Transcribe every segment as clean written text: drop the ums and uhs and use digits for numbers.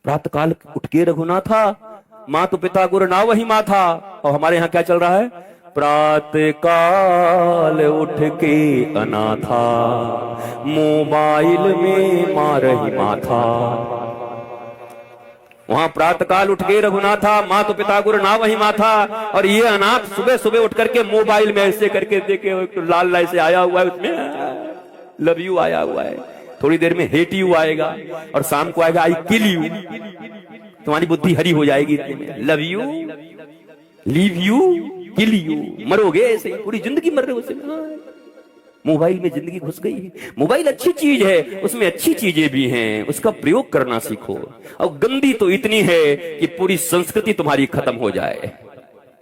प्रातःकाल उठ के रघुनाथा, मातु पिता गुरु ना वही माथा। और हमारे यहाँ क्या चल रहा है? प्रातःकाल उठ के अनाथा, मोबाइल में मारही माथा। वहां प्रातःकाल उठ के रघुनाथा, मातु पिता गुरु ना वही माथा, और ये अनाथ सुबह सुबह उठ करके मोबाइल में ऐसे करके देखे तो लाल लाल से आया हुआ है, उसमें लव यू आया हुआ है, थोड़ी देर में हेट यू आएगा, और शाम को आएगा आई किल यू। तुम्हारी बुद्धि हरी हो जाएगी। Love you, leave you, kill you, मरोगे ऐसे, पूरी जिंदगी मर रहे हो उससे। मोबाइल में जिंदगी घुस गई है। मोबाइल अच्छी चीज है, उसमें अच्छी चीजें भी हैं, उसका प्रयोग करना सीखो। और गंदी तो इतनी है कि पूरी संस्कृति तुम्हारी खत्म हो जाए।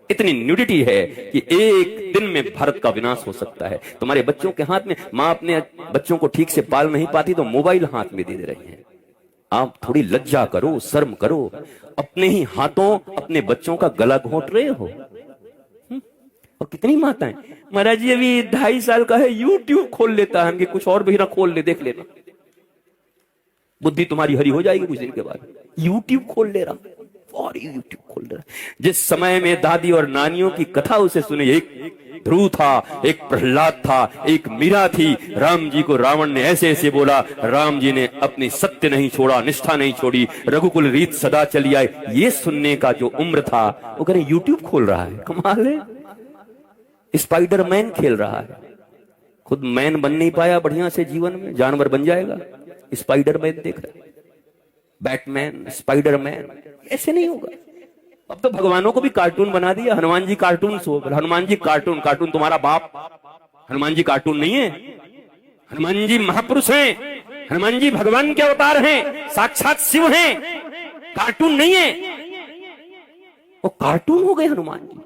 इतनी न्यूडिटी है कि एक दिन में भारत का विनाश हो सकता है। तुम्हारे बच्चों के हाथ में, माँ अपने बच्चों को ठीक से पाल नहीं पाती तो मोबाइल हाथ में दे रही है। आप थोड़ी लज्जा करो, शर्म करो। अपने ही हाथों अपने बच्चों का गला घोंट रहे हो। और कितनी माताएं, महाराज जी अभी 2.5 साल का है, यूट्यूब खोल लेता है, कि कुछ और भी ना खोल ले, देख लेना, बुद्धि तुम्हारी हरी हो जाएगी कुछ दिन के बाद। यूट्यूब खोल ले रहा, और यूट्यूब खोल रहा। जिस समय में दादी और नानियों की कथा उसे सुने, एक ध्रुव था, एक प्रहलाद था, एक मीरा थी। राम जी को रावण ने ऐसे ऐसे बोला, राम जी ने अपनी सत्य नहीं छोड़ा, निष्ठा नहीं छोड़ी, रघुकुल रीत सदा चली आए। ये सुनने का जो उम्र था, वो कह रहे यूट्यूब खोल रहा है। कमाल है। स्पाइडरमैन खेल रहा है, खुद मैन बन नहीं पाया बढ़िया से, जीवन में जानवर बन जाएगा। स्पाइडरमैन देख रहा है, बैटमैन, स्पाइडरमैन, ऐसे नहीं होगा। अब तो भगवानों को भी कार्टून बना दिया। Hanuman ji cartoon show, Hanuman ji cartoon, cartoon तुम्हारा बाप। हनुमान जी कार्टून नहीं है, हनुमान जी महापुरुष हैं, हनुमान जी भगवान के अवतार हैं, साक्षात शिव हैं, कार्टून नहीं है। वो कार्टून हो गए हनुमान जी,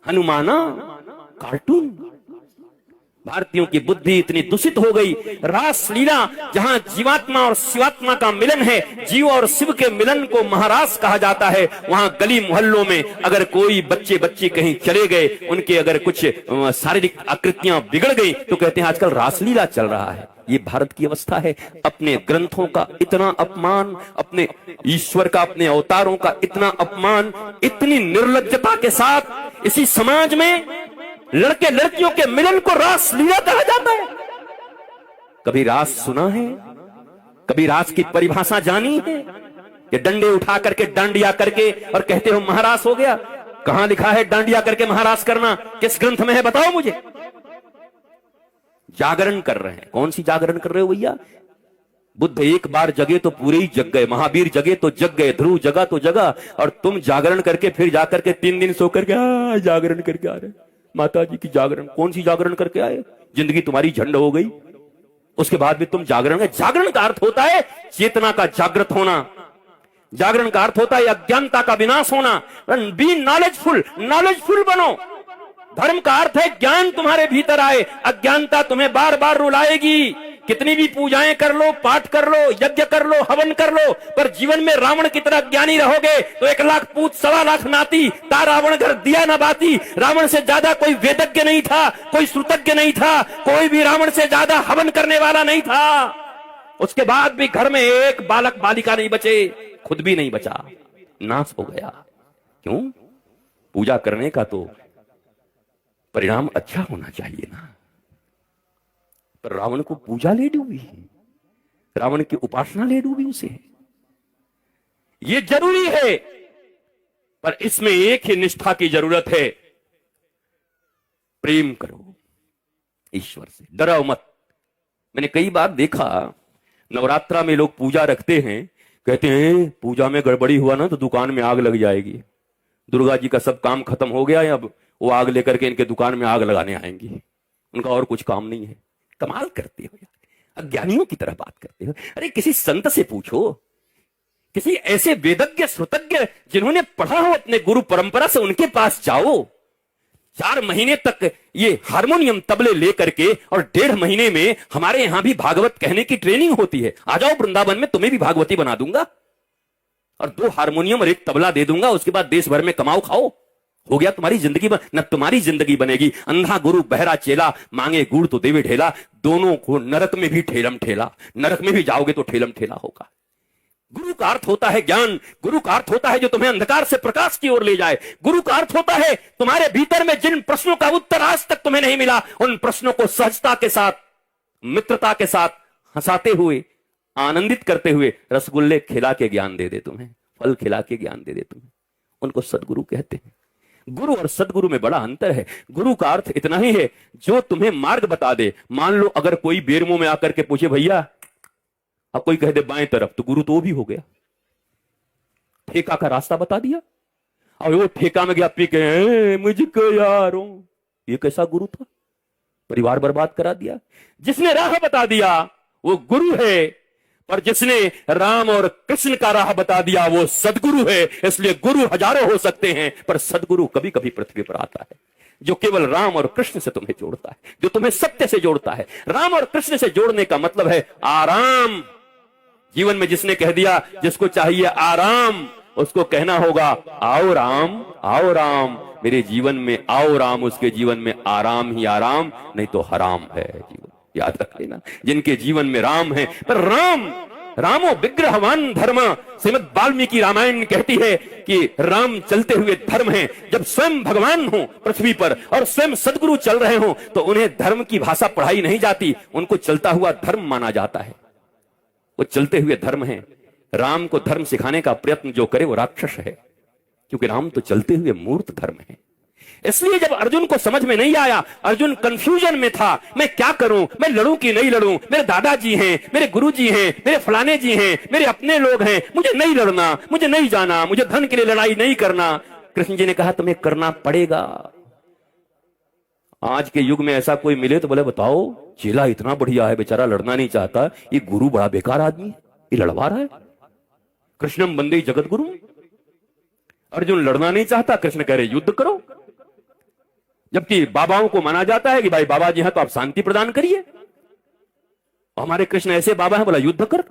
हनुमाना कार्टून। भारतीयों की बुद्धि इतनी दूषित हो गई। रास लीला जहां जीवात्मा और शिवात्मा का मिलन है, जीव और शिव के मिलन को महारास कहा जाता है, वहां गली मोहल्लों में अगर कोई बच्चे बच्ची कहीं चले गए, उनके अगर कुछ शारीरिक आकृतियां बिगड़ गई तो कहते हैं आजकल रासलीला चल रहा है। ये भारत की अवस्था है। अपने ग्रंथों का इतना अपमान, अपने ईश्वर का, अपने अवतारों का इतना अपमान, इतनी निर्लज्जता के साथ इसी समाज में लड़के लड़कियों के मिलन को रास लीला कहा जाता है। कभी रास सुना है? कभी रास की परिभाषा जानी है? कि डंडे उठा करके डांडिया करके और कहते हो महारास हो गया। कहां लिखा है डांडिया करके महारास करना? किस ग्रंथ में है बताओ मुझे। जागरण कर रहे हैं। कौन सी जागरण कर रहे हो भैया? बुद्ध एक बार जगे तो पूरे ही जग गए, महावीर जगे तो जग गए, ध्रुव जगा तो जगा, और तुम जागरण करके फिर जाकर के 3 दिन सो करके जागरण करके आ रहे। माता जी की जागरण, कौन सी जागरण करके आए? जिंदगी तुम्हारी झंड हो गई, उसके बाद भी तुम जागरण। जागरण का अर्थ होता है चेतना का जागृत होना। जागरण का अर्थ होता है अज्ञानता का विनाश होना। बी नॉलेजफुल, नॉलेजफुल बनो। धर्म का अर्थ है ज्ञान तुम्हारे भीतर आए, अज्ञानता तुम्हें बार बार रुलाएगी। कितनी भी पूजाएं कर लो, पाठ कर लो, यज्ञ कर लो, हवन कर लो, पर जीवन में रावण की तरह ज्ञानी रहोगे तो 1 लाख पूत 1.25 लाख नाती, ता रावण घर दिया न बाती। रावण से ज्यादा कोई वेदज्ञ नहीं था, कोई श्रुतज्ञ नहीं था, कोई भी रावण से ज्यादा हवन करने वाला नहीं था। उसके बाद भी घर में एक बालक बालिका नहीं बचे, खुद भी नहीं बचा, नाश हो गया। क्यों? पूजा करने का तो परिणाम अच्छा होना चाहिए ना। पर रावण को पूजा ले डूबी, रावण की उपासना ले डूबी उसे। ये जरूरी है, पर इसमें एक ही निष्ठा की जरूरत है। प्रेम करो ईश्वर से, डरो मत। मैंने कई बार देखा, नवरात्रा में लोग पूजा रखते हैं, कहते हैं पूजा में गड़बड़ी हुआ ना तो दुकान में आग लग जाएगी। दुर्गा जी का सब काम खत्म हो गया है, अब वो आग लेकर के इनके दुकान में आग लगाने आएंगी। उनका और कुछ काम नहीं है। कमाल करते हो यार, अज्ञानियों की तरह बात करते हो। अरे किसी संत से पूछो, किसी ऐसे वेदज्ञ श्रुतज्ञ जिन्होंने पढ़ा हो अपने गुरु परंपरा से, उनके पास जाओ। 4 महीने तक ये हारमोनियम तबले लेकर के और 1.5 महीने में हमारे यहां भी भागवत कहने की ट्रेनिंग होती है। आ जाओ वृंदावन में, तुम्हें भी भागवती बना दूंगा और 2 हारमोनियम और 1 तबला दे दूंगा। उसके बाद देश भर में कमाओ खाओ, हो गया तुम्हारी जिंदगी। न तुम्हारी जिंदगी बनेगी। अंधा गुरु बहरा चेला, मांगे गुड़ तो देवे ढेला। दोनों को नरक में भी ठेलम ठेला, नरक में भी जाओगे तो ठेलम ठेला होगा। गुरु का अर्थ होता है ज्ञान, गुरु का अर्थ होता है जो तुम्हें अंधकार से प्रकाश की ओर ले जाए। गुरु का अर्थ होता है तुम्हारे भीतर में जिन प्रश्नों का उत्तर आज तक तुम्हें नहीं मिला, उन प्रश्नों को सहजता के साथ, मित्रता के साथ, हंसाते हुए, आनंदित करते हुए रसगुल्ले खिला के ज्ञान दे दे तुम्हें, फल खिला के ज्ञान दे दे तुम्हें। उनको सदगुरु कहते हैं। गुरु और सदगुरु में बड़ा अंतर है। गुरु का अर्थ इतना ही है जो तुम्हें मार्ग बता दे। मान लो अगर कोई बेरमो में आकर के पूछे भैया, अब कोई कह दे बाएं तरफ, तो गुरु तो वो भी हो गया, ठेका का रास्ता बता दिया। और वो ठेका में गया पी के मुझको यारों, ये कैसा गुरु था? परिवार बर्बाद करा दिया। जिसने राह बता दिया वो गुरु है, और जिसने राम और कृष्ण का राह बता दिया वो सदगुरु है। इसलिए गुरु हजारों हो सकते हैं, पर सदगुरु कभी कभी पृथ्वी पर आता है, जो केवल राम और कृष्ण से तुम्हें जोड़ता है, जो तुम्हें सत्य से जोड़ता है। राम और कृष्ण से जोड़ने का मतलब है आराम। जीवन में जिसने कह दिया जिसको चाहिए आराम, उसको कहना होगा आओ राम, आओ राम, मेरे जीवन में आओ राम। उसके जीवन में आराम ही आराम, नहीं तो हराम है जीवन। याद रख लेना, जिनके जीवन में राम है। पर रामो विग्रहवान धर्म, श्रीमद् वाल्मीकि रामायण कहती है कि राम चलते हुए धर्म है। जब स्वयं भगवान हो पृथ्वी पर और स्वयं सदगुरु चल रहे हो तो उन्हें धर्म की भाषा पढ़ाई नहीं जाती, उनको चलता हुआ धर्म माना जाता है। वो चलते हुए धर्म है। राम को धर्म सिखाने का प्रयत्न जो करे वो राक्षस है, क्योंकि राम तो चलते हुए मूर्त धर्म है। इसलिए जब अर्जुन को समझ में नहीं आया, अर्जुन कंफ्यूजन में था, मैं क्या करूं, मैं लड़ूं कि नहीं लड़ूं, मेरे दादाजी हैं, मेरे गुरुजी हैं, मेरे फलाने जी हैं, मेरे अपने लोग हैं, मुझे नहीं लड़ना, मुझे नहीं जाना, मुझे धन के लिए लड़ाई नहीं करना। कृष्ण जी ने कहा तुम्हें करना पड़ेगा। आज के युग में ऐसा कोई मिले तो बोले बताओ, चेला इतना बढ़िया है, बेचारा लड़ना नहीं चाहता, ये गुरु बड़ा बेकार आदमी है, ये लड़वा रहा है। कृष्णम वंदे जगत गुरु। अर्जुन लड़ना नहीं चाहता, कृष्ण कह रहे युद्ध करो। जबकि बाबाओं को माना जाता है कि भाई बाबा जी हैं तो आप शांति प्रदान करिए, हमारे कृष्ण ऐसे बाबा हैं, बोला युद्ध कर।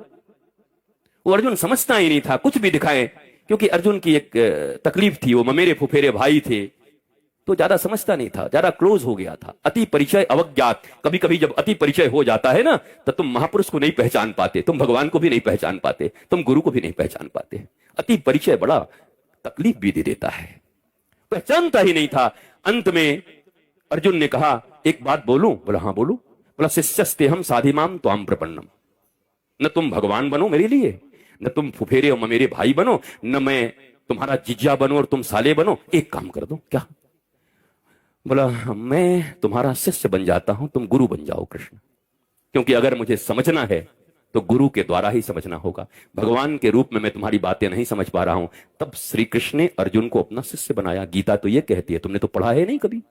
वो अर्जुन समझता ही नहीं था कुछ भी दिखाए, क्योंकि अर्जुन की एक तकलीफ थी, वो ममेरे फुफेरे भाई थे, तो ज्यादा समझता नहीं था, ज्यादा क्लोज हो गया था। अति परिचय अवज्ञात। कभी कभी जब अति परिचय हो जाता है ना, तो तुम महापुरुष को नहीं पहचान पाते, तुम भगवान को भी नहीं पहचान पाते, तुम गुरु को भी नहीं पहचान पाते। अति परिचय बड़ा तकलीफ भी दे देता है। पहचानता ही नहीं था। अंत में अर्जुन ने कहा एक बात बोलूं? बोला हाँ बोलूं। बोला शिष्यस्ते हम साधिमाम त्वाम प्रपन्नम। न तुम भगवान बनो मेरे लिए, न तुम फुफेरे और ममेरे भाई बनो, न मैं तुम्हारा जिज्जा बनो और तुम साले बनो। एक काम कर दो। क्या? बोला मैं तुम्हारा शिष्य बन जाता हूं, तुम गुरु बन जाओ कृष्ण। क्योंकि अगर मुझे समझना है तो गुरु के द्वारा ही समझना होगा। भगवान के रूप में मैं तुम्हारी बातें नहीं समझ पा रहा हूं। तब श्री कृष्ण ने अर्जुन को अपना शिष्य बनाया। गीता तो ये कहती है, तुमने तो पढ़ा है नहीं कभी।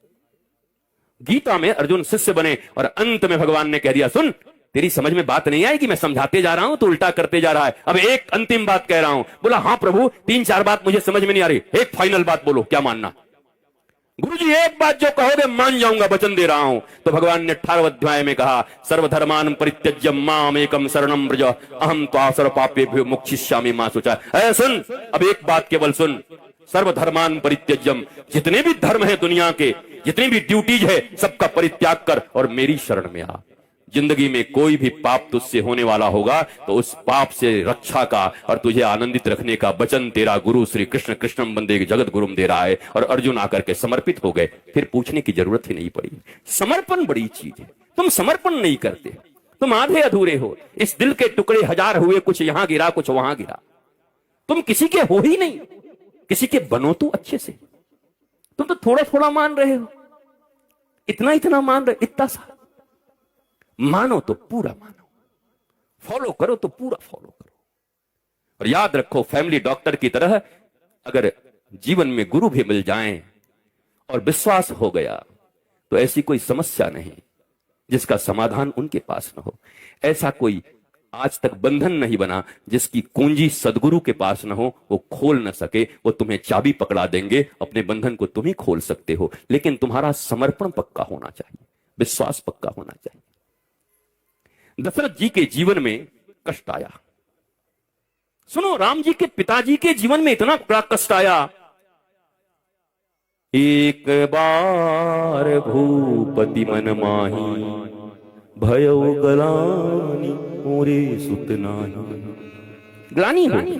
गीता में अर्जुन शिष्य बने और अंत में भगवान ने कह दिया सुन, तेरी समझ में बात नहीं आई कि मैं समझाते जा रहा हूं तो उल्टा करते जा रहा है। अब एक अंतिम बात कह रहा हूं। बोला हाँ प्रभु, 3-4 बात मुझे समझ में नहीं आ रही, एक फाइनल बात बोलो, क्या मानना? गुरुजी एक बात जो कहोगे मान जाऊंगा, वचन दे रहा हूं। तो भगवान ने 18वें अध्याय में कहा सर्वधर्मान परित्यज्य माम एकम शरणम व्रज अहम त्वा सर्व पापेभ्यो मोक्षयिष्यामि मा शुचा। ऐ सुन, अब एक बात केवल सुन, सर्वधर्मान परित्यज्यम, जितने भी धर्म है दुनिया के, जितनी भी ड्यूटीज है, सबका परित्याग कर और मेरी शरण में आ। जिंदगी में कोई भी पाप तुझसे होने वाला होगा तो उस पाप से रक्षा का और तुझे आनंदित रखने का वचन तेरा गुरु श्री कृष्ण कृष्णम वंदे जगत गुरुम दे रहा है। और अर्जुन आकर के समर्पित हो गए। फिर पूछने की जरूरत ही नहीं पड़ी। समर्पण बड़ी चीज है। तुम समर्पण नहीं करते, तुम आधे अधूरे हो। इस दिल के टुकड़े 1000 हुए, कुछ यहां गिरा कुछ वहां गिरा। तुम किसी के हो ही नहीं, किसी के बनो तो अच्छे से। तुम तो थोड़ा थोड़ा मान रहे हो, इतना इतना मान रहे, इतना सा। मानो तो पूरा मानो, फॉलो करो तो पूरा फॉलो करो। और याद रखो, फैमिली डॉक्टर की तरह अगर जीवन में गुरु भी मिल जाएं और विश्वास हो गया तो ऐसी कोई समस्या नहीं जिसका समाधान उनके पास न हो। ऐसा कोई आज तक बंधन नहीं बना जिसकी कुंजी सदगुरु के पास न हो, वो खोल न सके। वो तुम्हें चाबी पकड़ा देंगे, अपने बंधन को तुम ही खोल सकते हो, लेकिन तुम्हारा समर्पण पक्का होना चाहिए, विश्वास पक्का होना चाहिए। दशरथ जी के जीवन में कष्ट आया। सुनो, राम जी के पिताजी के जीवन में इतना बड़ा कष्ट आया। एक बार भूपति मन माही भयो गलानी मोरे सुत नाही। ग्लानि होगी,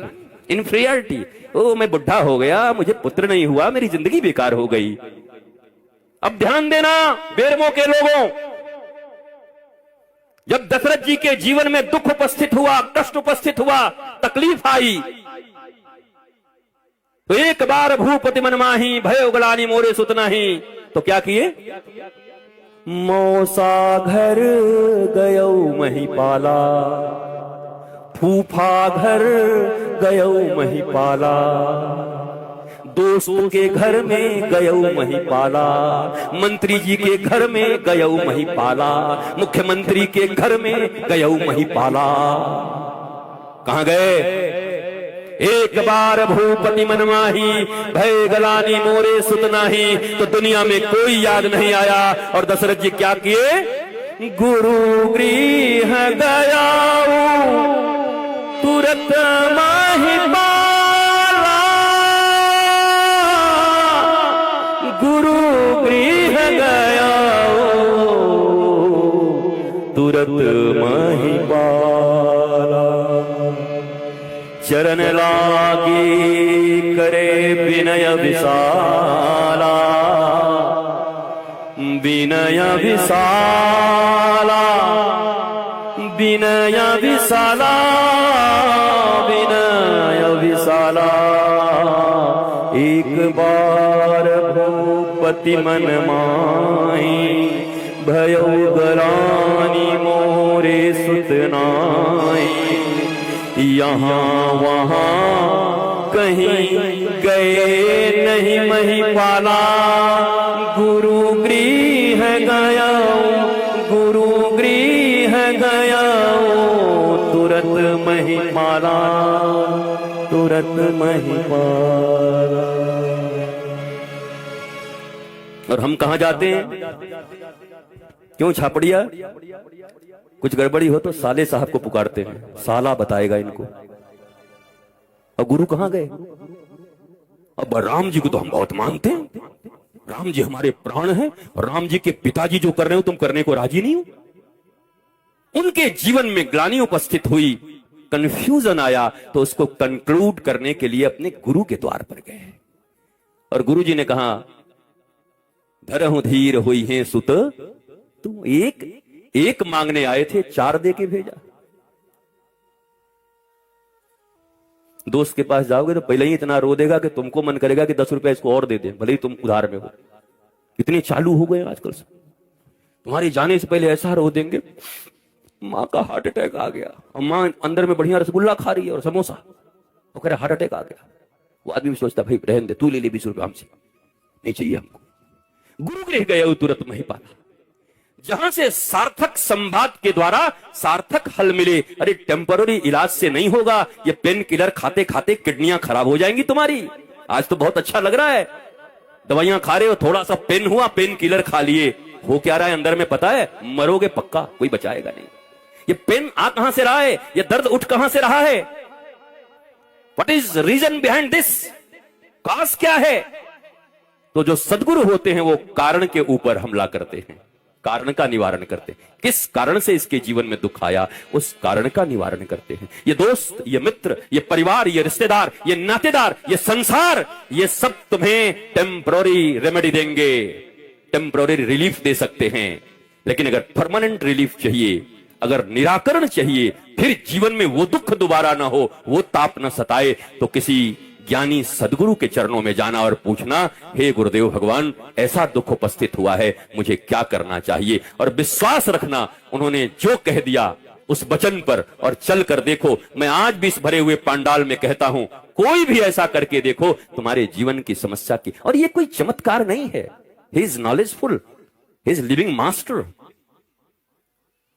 इन्फीरियरिटी। ओ मैं बुढ़ा हो गया, मुझे पुत्र नहीं हुआ, मेरी जिंदगी बेकार हो गई। अब ध्यान देना बेरमो के लोगों, जब दशरथ जी के जीवन में दुख उपस्थित हुआ, कष्ट उपस्थित हुआ, तकलीफ आई, तो एक बार भूपति मन माही, भयो ग्लानि मोरे सुत नाही। तो क्या किए? मौसा घर गयो महिपाला, फूफा घर गयो महिपाला, दोस्त के घर में गयो महिपाला, मंत्री जी के घर में गयो महिपाला, मुख्यमंत्री के घर में गयो महिपाला। कहां गए? एक बार भूपति मन माही, भय ग्लानि मोरे सुत नाही। तो दुनिया में कोई याद नहीं आया। और दशरथ जी क्या किए? गुरु गृह गया तुरंत महिपाला, गुरु गृह गया तुरंत महिपाला। चरण लागी करे विनय विशाला, विनय विशाला, विनय विशाला, विनय विशाला। एक बार भूपति मन माही, भयो ग्लानि मोरे सुत नाही। यहाँ वहाँ कहीं गए नहीं महिपाला, गुरु गृह गया, गुरु गृह गया तुरंत महिपाला, तुरंत महिपाला। और हम कहाँ जाते हैं? क्यों छापड़िया? कुछ गड़बड़ी हो तो साले साहब को पुकारते हैं, साला बताएगा इनको। और गुरु कहां गए? अब राम जी को तो हम बहुत मानते हैं, राम जी हमारे प्राण हैं, और राम जी के पिताजी जो कर रहे हो तुम करने को राजी नहीं हो। उनके जीवन में ग्लानि उपस्थित हुई, कंफ्यूजन आया, तो उसको कंक्लूड करने के लिए अपने गुरु के द्वार पर गए। और गुरु जी ने कहा, धरहु धीर हुई है सुत, तुम एक मांगने आए थे, 4 दे के भेजा। दोस्त के पास जाओगे तो पहले ही इतना रो देगा कि तुमको मन करेगा कि 10 रुपए इसको और दे दे, भले ही तुम उधार में हो। कितने चालू हो गए आजकल से। तुम्हारे जाने से पहले ऐसा रो देंगे, माँ का हार्ट अटैक आ गया, और माँ अंदर में बढ़िया रसगुल्ला खा रही है और समोसा, वो कह रहा हार्ट अटैक आ गया। वो आदमी भी सोचता भाई रहने दे, तू ले ले 20 रुपए हमसे, नहीं चाहिए हमको। गुरु गृह गए तुरंत महिपाला, जहां से सार्थक संवाद के द्वारा सार्थक हल मिले। अरे टेम्पररी इलाज से नहीं होगा, ये पेन किलर खाते खाते किडनियां खराब हो जाएंगी तुम्हारी। आज तो बहुत अच्छा लग रहा है, दवाइयां खा रहे हो, थोड़ा सा पेन हुआ, पेन किलर खा लिए, हो क्या रहा है अंदर में पता है? मरोगे पक्का, कोई बचाएगा नहीं। ये पेन आ कहां से रहा है? ये दर्द उठ कहां से रहा है? What is reason behind this? Cause क्या है? तो जो सदगुरु होते हैं वो कारण के ऊपर हमला करते हैं, कारण का निवारण करते हैं। किस कारण से इसके जीवन में दुख आया, उस कारण का निवारण करते हैं। ये दोस्त, ये मित्र, ये परिवार, ये रिश्तेदार, ये नातेदार, ये संसार, ये सब तुम्हें टेम्पररी रेमेडी देंगे, टेम्पररी रिलीफ दे सकते हैं। लेकिन अगर परमानेंट रिलीफ चाहिए, अगर निराकरण चाहिए, फिर जीवन में वो दुख दोबारा ना हो, वो ताप न सताए, तो किसी ज्ञानी सदगुरु के चरणों में जाना और पूछना, हे गुरुदेव भगवान, ऐसा दुख उपस्थित हुआ है, मुझे क्या करना चाहिए? और विश्वास रखना, उन्होंने जो कह दिया उस वचन पर और चल कर देखो। मैं आज भी इस भरे हुए पंडाल में कहता हूं, कोई भी ऐसा करके देखो, तुम्हारे जीवन की समस्या की। और ये कोई चमत्कार नहीं है, he is knowledgeful, he is living master.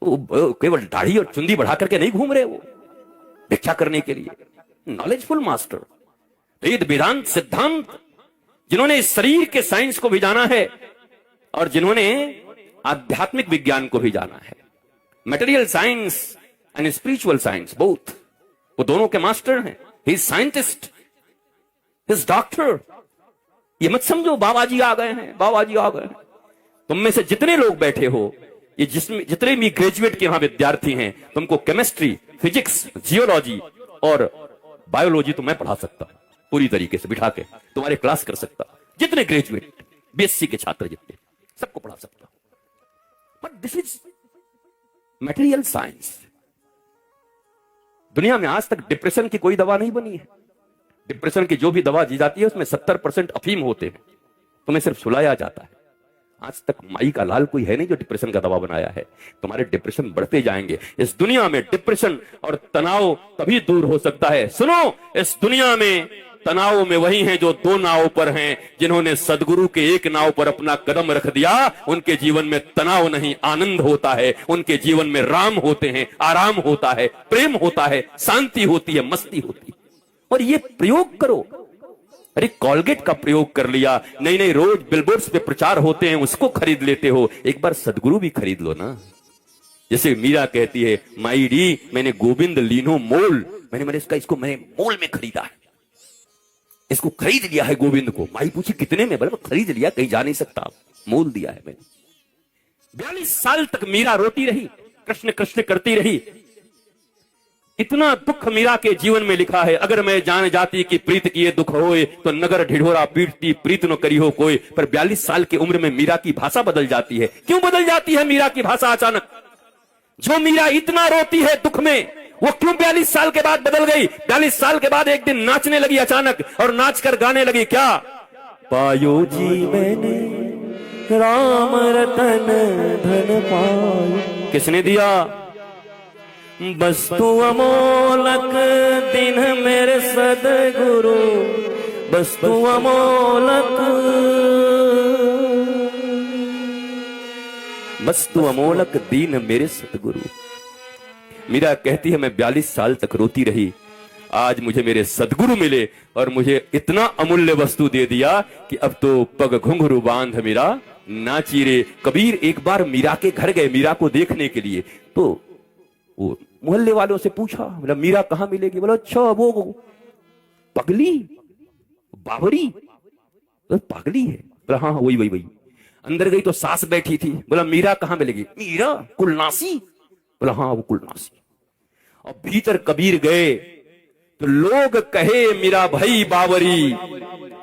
केवल दाढ़ी और चुंदी बढ़ा करके नहीं घूम रहे वो व्याख्या करने के लिए, नॉलेजफुल मास्टर। वेद वेदांत सिद्धांत, जिन्होंने इस शरीर के साइंस को भी जाना है और जिन्होंने आध्यात्मिक विज्ञान को भी जाना है, material science and spiritual science both, वो दोनों के मास्टर हैं। He is scientist, he is doctor. ये मत समझो बाबा जी आ गए हैं, बाबा जी आ गए हैं। तुम में से जितने लोग बैठे हो, ये जितने भी ग्रेजुएट के यहां विद्यार्थी हैं, तुमको केमिस्ट्री, फिजिक्स, जियोलॉजी और बायोलॉजी तो मैं पढ़ा सकता हूं पूरी तरीके से बिठा के, तुम्हारे क्लास कर सकता हूं, जितने ग्रेजुएट बीएससी के छात्र जितने, सबको पढ़ा सकता हूं। But this is material science. दुनिया में आज तक डिप्रेशन की कोई दवा नहीं बनी है। डिप्रेशन की जो भी दवा दी जाती है उसमें 70% अफीम होते हैं, तुम्हें सिर्फ सुलाया जाता है। आज तक माई का लाल कोई है नहीं जो डिप्रेशन का दवा बनाया है। तुम्हारे डिप्रेशन बढ़ते जाएंगे। इस दुनिया में डिप्रेशन और तनाव तभी दूर हो सकता है। सुनो, इस दुनिया में तनाव में वही हैं जो दो नाव पर हैं। जिन्होंने सदगुरु के एक नाव पर अपना कदम रख दिया, उनके जीवन में तनाव नहीं, आनंद होता है। उनके जीवन में राम होते हैं, आराम होता है, प्रेम होता है, शांति होती है, मस्ती होती है। और ये प्रयोग करो। अरे कॉलगेट का प्रयोग कर लिया, नहीं नहीं, रोज बिलबोर्ड्स पे प्रचार होते हैं, उसको खरीद लेते हो। एक बार सदगुरु भी खरीद लो ना। जैसे मीरा कहती है, माई डी मैंने गोविंद लीनो मोल, मैंने इसको मैंने मोल में खरीदा है, इसको खरीद लिया है गोविंद को। माई पूछी कितने में? बोला खरीद लिया, कहीं जा नहीं सकता, मोल दिया है मैंने। 42 साल तक मीरा रोती रही, कृष्ण कृष्ण करती रही। इतना दुख मीरा के जीवन में लिखा है, अगर मैं जान जाती कि प्रीत किए दुख होए, तो नगर ढिढोरा पीटती प्रीत न करी हो कोई। पर 42 साल की उम्र में मीरा की भाषा बदल जाती है। क्यों बदल जाती है मीरा की भाषा अचानक? जो मीरा इतना रोती है दुख में, वो क्यों 42 साल के बाद बदल गई? 42 साल के बाद एक दिन नाचने लगी अचानक, और नाच कर गाने लगी क्या? पायो जी मैंने राम रतन धन पायो। किसने दिया? वस्तु अमोलक दिन मेरे सदगुरु, वस्तु अमोलक, वस्तु अमोलक दीन मेरे सतगुरु। मीरा कहती है, मैं 42 साल तक रोती रही, आज मुझे मेरे सदगुरु मिले और मुझे इतना अमूल्य वस्तु दे दिया कि अब तो पग घुंघरू बांध मीरा नाची रे। कबीर एक बार मीरा के घर गए मीरा को देखने के लिए, तो वो मोहल्ले वालों से पूछा, बोला मीरा कहां मिलेगी? बोला अच्छा वो पगली बावरी, तो पगली है। बोला हाँ वही वही वही। अंदर गई तो सास बैठी थी। बोला मीरा कहां मिलेगी? मीरा कुलनासी। बोला हाँ वो कुलनासी। और भीतर कबीर गए तो लोग कहे मीरा भई बावरी,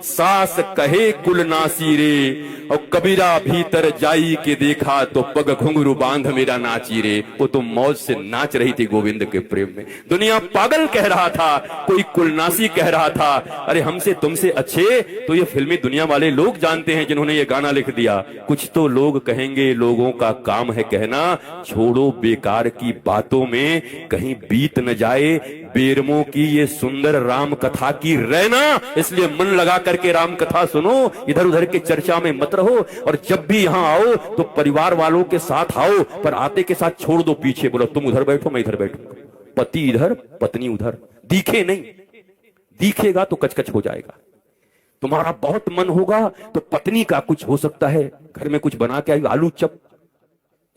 सास कहे कुलनासी रे। और कबीरा भीतर जाई के देखा तो पग घुंघरू बांध मेरा नाची रे। वो तो मौज से नाच रही थी गोविंद के प्रेम में। दुनिया पागल कह रहा था, कोई कुलनासी कह रहा था। अरे हमसे तुमसे अच्छे तो ये फिल्मी दुनिया वाले लोग जानते हैं जिन्होंने ये गाना लिख दिया। कुछ तो लोग कहेंगे, लोगों का काम है कहना, छोड़ो बेकार की बातों में कहीं बीत न जाए बेरमों की ये सुंदर राम कथा की रहना। इसलिए मन लगा करके राम कथा सुनो, इधर उधर के चर्चा में मत रहो। और जब भी यहां आओ तो परिवार वालों के साथ आओ, पर आते के साथ छोड़ दो पीछे। बोलो तुम उधर बैठो, मैं इधर बैठूं, पति इधर पत्नी उधर। दिखे नहीं, दिखेगा तो कचकच हो जाएगा। तुम्हारा बहुत मन होगा तो पत्नी का कुछ हो सकता है, घर में कुछ बना के आई आलू चप,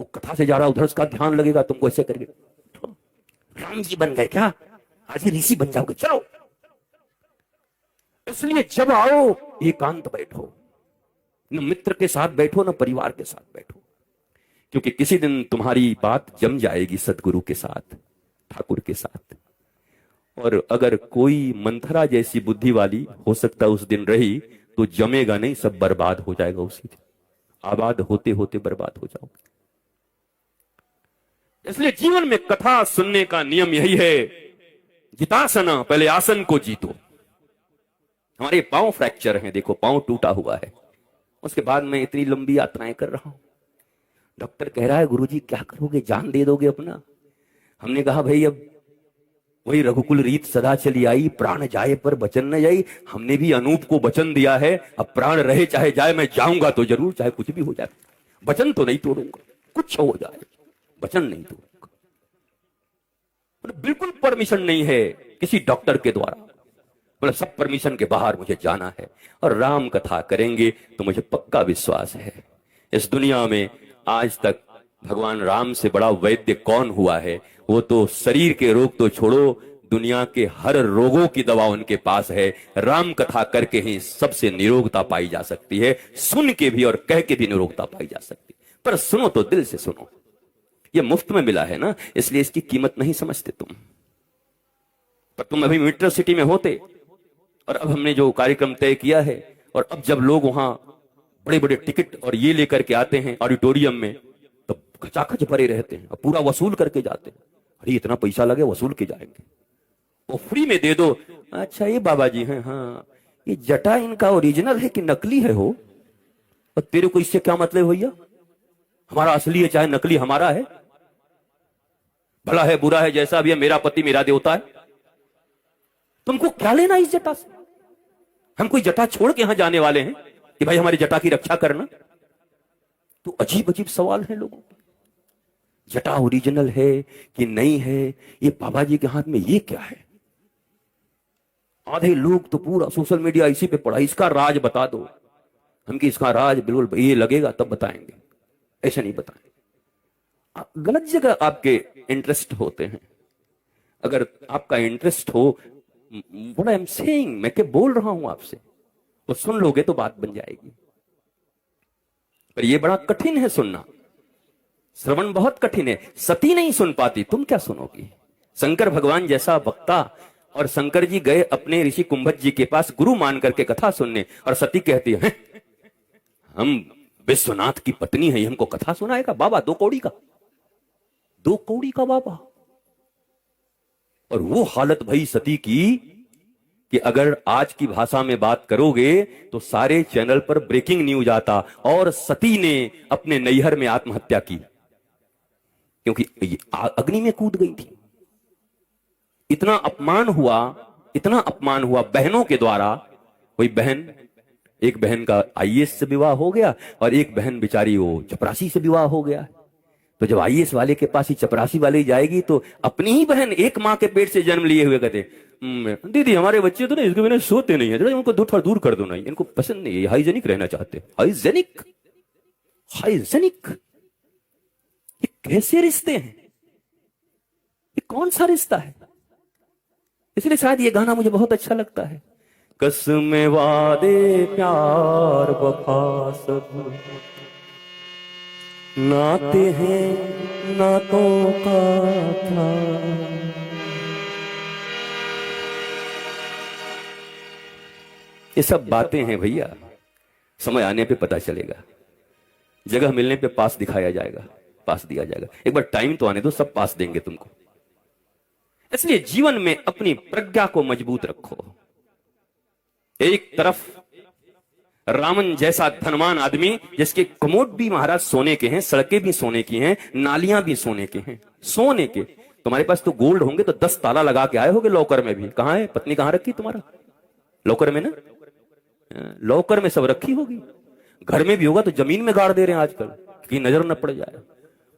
वो कथा से जा रहा उधर उसका ध्यान लगेगा, तुमको ऐसे करके राम जी बन गए क्या, आज ऋषि बन जाओगे, चलो। इसलिए जब आओ एकांत बैठो, न मित्र के साथ बैठो न परिवार के साथ बैठो, क्योंकि किसी दिन तुम्हारी बात जम जाएगी सदगुरु के साथ, ठाकुर के साथ। और अगर कोई मंथरा जैसी बुद्धि वाली हो सकता उस दिन रही तो जमेगा नहीं, सब बर्बाद हो जाएगा उसी दिन। आबाद होते होते बर्बाद हो जाओगे। इसलिए जीवन में कथा सुनने का नियम यही है, जितासना, पहले आसन को जीतो। हमारे पांव फ्रैक्चर हैं, देखो पांव टूटा हुआ है, उसके बाद मैं इतनी लंबी यात्राएं कर रहा हूं। डॉक्टर कह रहा है गुरुजी क्या करोगे, जान दे दोगे अपना? हमने कहा भाई अब वही रघुकुल रीत सदा चली आई, प्राण जाए पर वचन न जाए। हमने भी अनूप को वचन दिया है, अब प्राण रहे चाहे जाए, मैं जाऊंगा तो जरूर, चाहे कुछ भी हो जाए। वचन तो नहीं तोड़ूंगा, कुछ हो जाए वचन नहीं तोड़ूंगा। बिल्कुल परमिशन नहीं है किसी डॉक्टर के द्वारा, मतलब सब परमिशन के बाहर मुझे जाना है और राम कथा करेंगे। तो मुझे पक्का विश्वास है इस दुनिया में आज तक भगवान राम से बड़ा वैद्य कौन हुआ है? वो तो शरीर के रोग तो छोड़ो, दुनिया के हर रोगों की दवा उनके पास है। राम कथा करके ही सबसे निरोगता पाई जा सकती है, सुन के भी और कह के भी निरोगता पाई जा सकती है। पर सुनो तो दिल से सुनो, ये मुफ्त में मिला है ना, इसलिए इसकी कीमत नहीं समझते तुम। पर तुम अभी मेट्रो सिटी में होते, और अब हमने जो कार्यक्रम तय किया है, और अब जब लोग वहां बड़े बड़े टिकट और ये लेकर के आते हैं ऑडिटोरियम में, तो खचाखच भरे रहते हैं और पूरा वसूल करके जाते हैं। अरे इतना पैसा लगे, वसूल के जाएंगे, वो फ्री में दे दो। अच्छा ये बाबा जी हैं, हाँ ये जटा इनका ओरिजिनल है कि नकली है हो, और तेरे को इससे क्या मतलब भैया, हमारा असली है चाहे नकली हमारा है, भला है बुरा है जैसा भी है, मेरा पति मेरा देवता है, तुमको क्या लेना इस जटा से? हम कोई जटा छोड़ के यहां जाने वाले हैं कि भाई हमारी जटा की रक्षा करना? तो अजीब अजीब सवाल हैं लोगों के। जटा ओरिजिनल है कि नहीं है, ये बाबा जी के हाथ में ये क्या है? आधे लोग तो पूरा सोशल मीडिया इसी पे पड़ा, इसका राज बता दो। हम कि इसका राज बिल्कुल ये लगेगा तब बताएंगे, ऐसे नहीं बताएंगे। गलत जगह आपके इंटरेस्ट होते हैं। अगर आपका इंटरेस्ट हो, व्हाट आई एम सेइंग, मैं क्या बोल रहा हूं आपसे, वो सुन लोगे तो बात बन जाएगी। पर ये बड़ा कठिन है सुनना, श्रवण बहुत कठिन है। सती नहीं सुन पाती, तुम क्या सुनोगी? शंकर भगवान जैसा वक्ता, और शंकर जी गए अपने ऋषि कुंभज जी के पास गुरु मान करके कथा सुनने, और सती कहती है हम विश्वनाथ की पत्नी है, हमको कथा सुनाएगा बाबा 2 कौड़ी का, 2 कौड़ी का बाबा। और वो हालत भई सती की कि अगर आज की भाषा में बात करोगे तो सारे चैनल पर ब्रेकिंग न्यूज आता, और सती ने अपने नैहर में आत्महत्या की, क्योंकि अग्नि में कूद गई थी। इतना अपमान हुआ, इतना अपमान हुआ बहनों के द्वारा। कोई बहन, एक बहन का आईएएस से विवाह हो गया, और एक बहन बेचारी वो चपरासी से विवाह हो गया। तो जब आईएएस वाले के पास ही चपरासी वाले जाएगी, तो अपनी ही बहन एक माँ के पेट से जन्म लिए हुए कहते दीदी हमारे बच्चे तो ना इसके बिना सोते नहीं है, जरा इनको थोड़ा दूर कर दो ना, इनको पसंद नहीं है, हाइजेनिक रहना चाहते। हाइजेनिक, हाइजेनिक, ये कैसे रिश्ते हैं? ये कौन सा रिश्ता है? इसलिए शायद ये गाना मुझे बहुत अच्छा लगता है। कसमें वादे प्यार वफा सब नाते हैं नातों का था। ये सब बातें हैं भैया, समय आने पे पता चलेगा, जगह मिलने पे पास दिखाया जाएगा, पास दिया जाएगा। एक बार टाइम तो आने दो, सब पास देंगे तुमको। इसलिए जीवन में अपनी प्रज्ञा को मजबूत रखो। एक तरफ रावण जैसा धनवान आदमी, जिसके कमोड भी महाराज सोने के हैं, सड़कें भी सोने की हैं, नालियां भी सोने के हैं, सोने के। तुम्हारे पास तो गोल्ड होंगे तो 10 ताला लगा के आए होगे लॉकर में भी। कहां है पत्नी, कहां रखी तुम्हारा? लॉकर में ना, लॉकर में सब रखी होगी। घर में भी होगा तो जमीन में गाड़ दे रहे हैं आजकल कि नजर न पड़ जाए।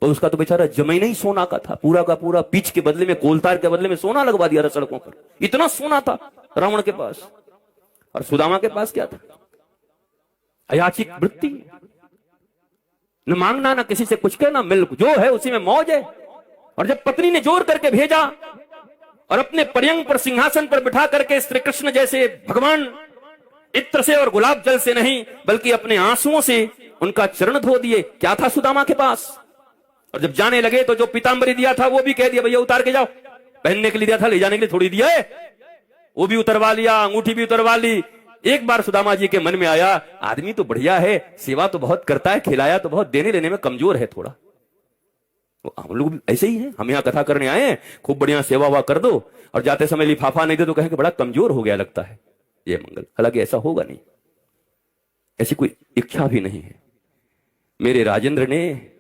और उसका तो बेचारा जमीन ही सोना का था, पूरा का पूरा। पीच के बदले में, कोलतार के बदले में सोना लगवा दिया था सड़कों पर। इतना सोना था रावण के पास। और सुदामा के पास क्या था? अयाचिक वृत्ति, न मांगना, ना किसी से कुछ कहना, मिल जो है उसी में मौज है। और जब पत्नी ने जोर करके भेजा और अपने पर्यंग पर, सिंहासन पर बिठा करके श्री कृष्ण जैसे भगवान इत्र से और गुलाब जल से नहीं बल्कि अपने आंसुओं से उनका चरण धो दिए, क्या था सुदामा के पास? और जब जाने लगे तो जो पीतांबरी दिया था वो भी कह दिया भैया उतार के जाओ। पहनने के लिए दिया था, ले जाने के लिए थोड़ी दिया है। वो भी उतरवा लिया, अंगूठी भी उतरवा ली। एक बार सुदामा जी के मन में आया, आदमी तो बढ़िया है, सेवा तो बहुत करता है, खिलाया तो बहुत, देने लेने में कमजोर है थोड़ा। हम लोग भी ऐसे ही हैं, हम यहाँ कथा करने आए हैं, खूब बढ़िया सेवा हुआ कर दो, और जाते समय लिफाफा नहीं दे तो कहेंगे बड़ा कमजोर हो गया लगता है ये मंगल। हालांकि ऐसा होगा नहीं, ऐसी कोई इच्छा भी नहीं है। मेरे राजेंद्र ने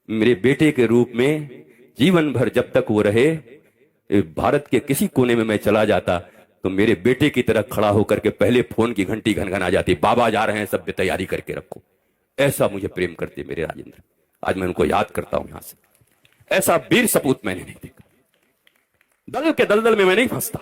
मेरे बेटे के रूप में जीवन भर, जब तक वो रहे, भारत के किसी कोने में मैं चला जाता तो मेरे बेटे की तरह खड़ा होकर के पहले फोन की घंटी घनघना जाती, बाबा जा रहे हैं, सब तैयारी करके रखो। ऐसा मुझे प्रेम करते मेरे राजेंद्र। आज मैं उनको याद करता हूं यहां से। ऐसा वीर सपूत मैंने नहीं देखा। दल के दलदल में मैं नहीं फंसता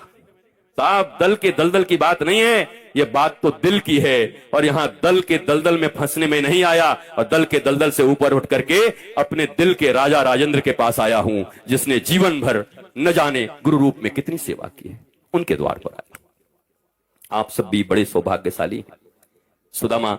साहब, दल के दलदल की बात नहीं है, ये बात तो दिल की है। और यहां दल के दलदल में फंसने में नहीं आया, और दल के दलदल से ऊपर उठ करके अपने दिल के राजा राजेंद्र के पास आया हूं, जिसने जीवन भर न जाने गुरु रूप में कितनी सेवा की है, उनके द्वार पर आया। आप सब भी बड़े सौभाग्यशाली हैं। सुदामा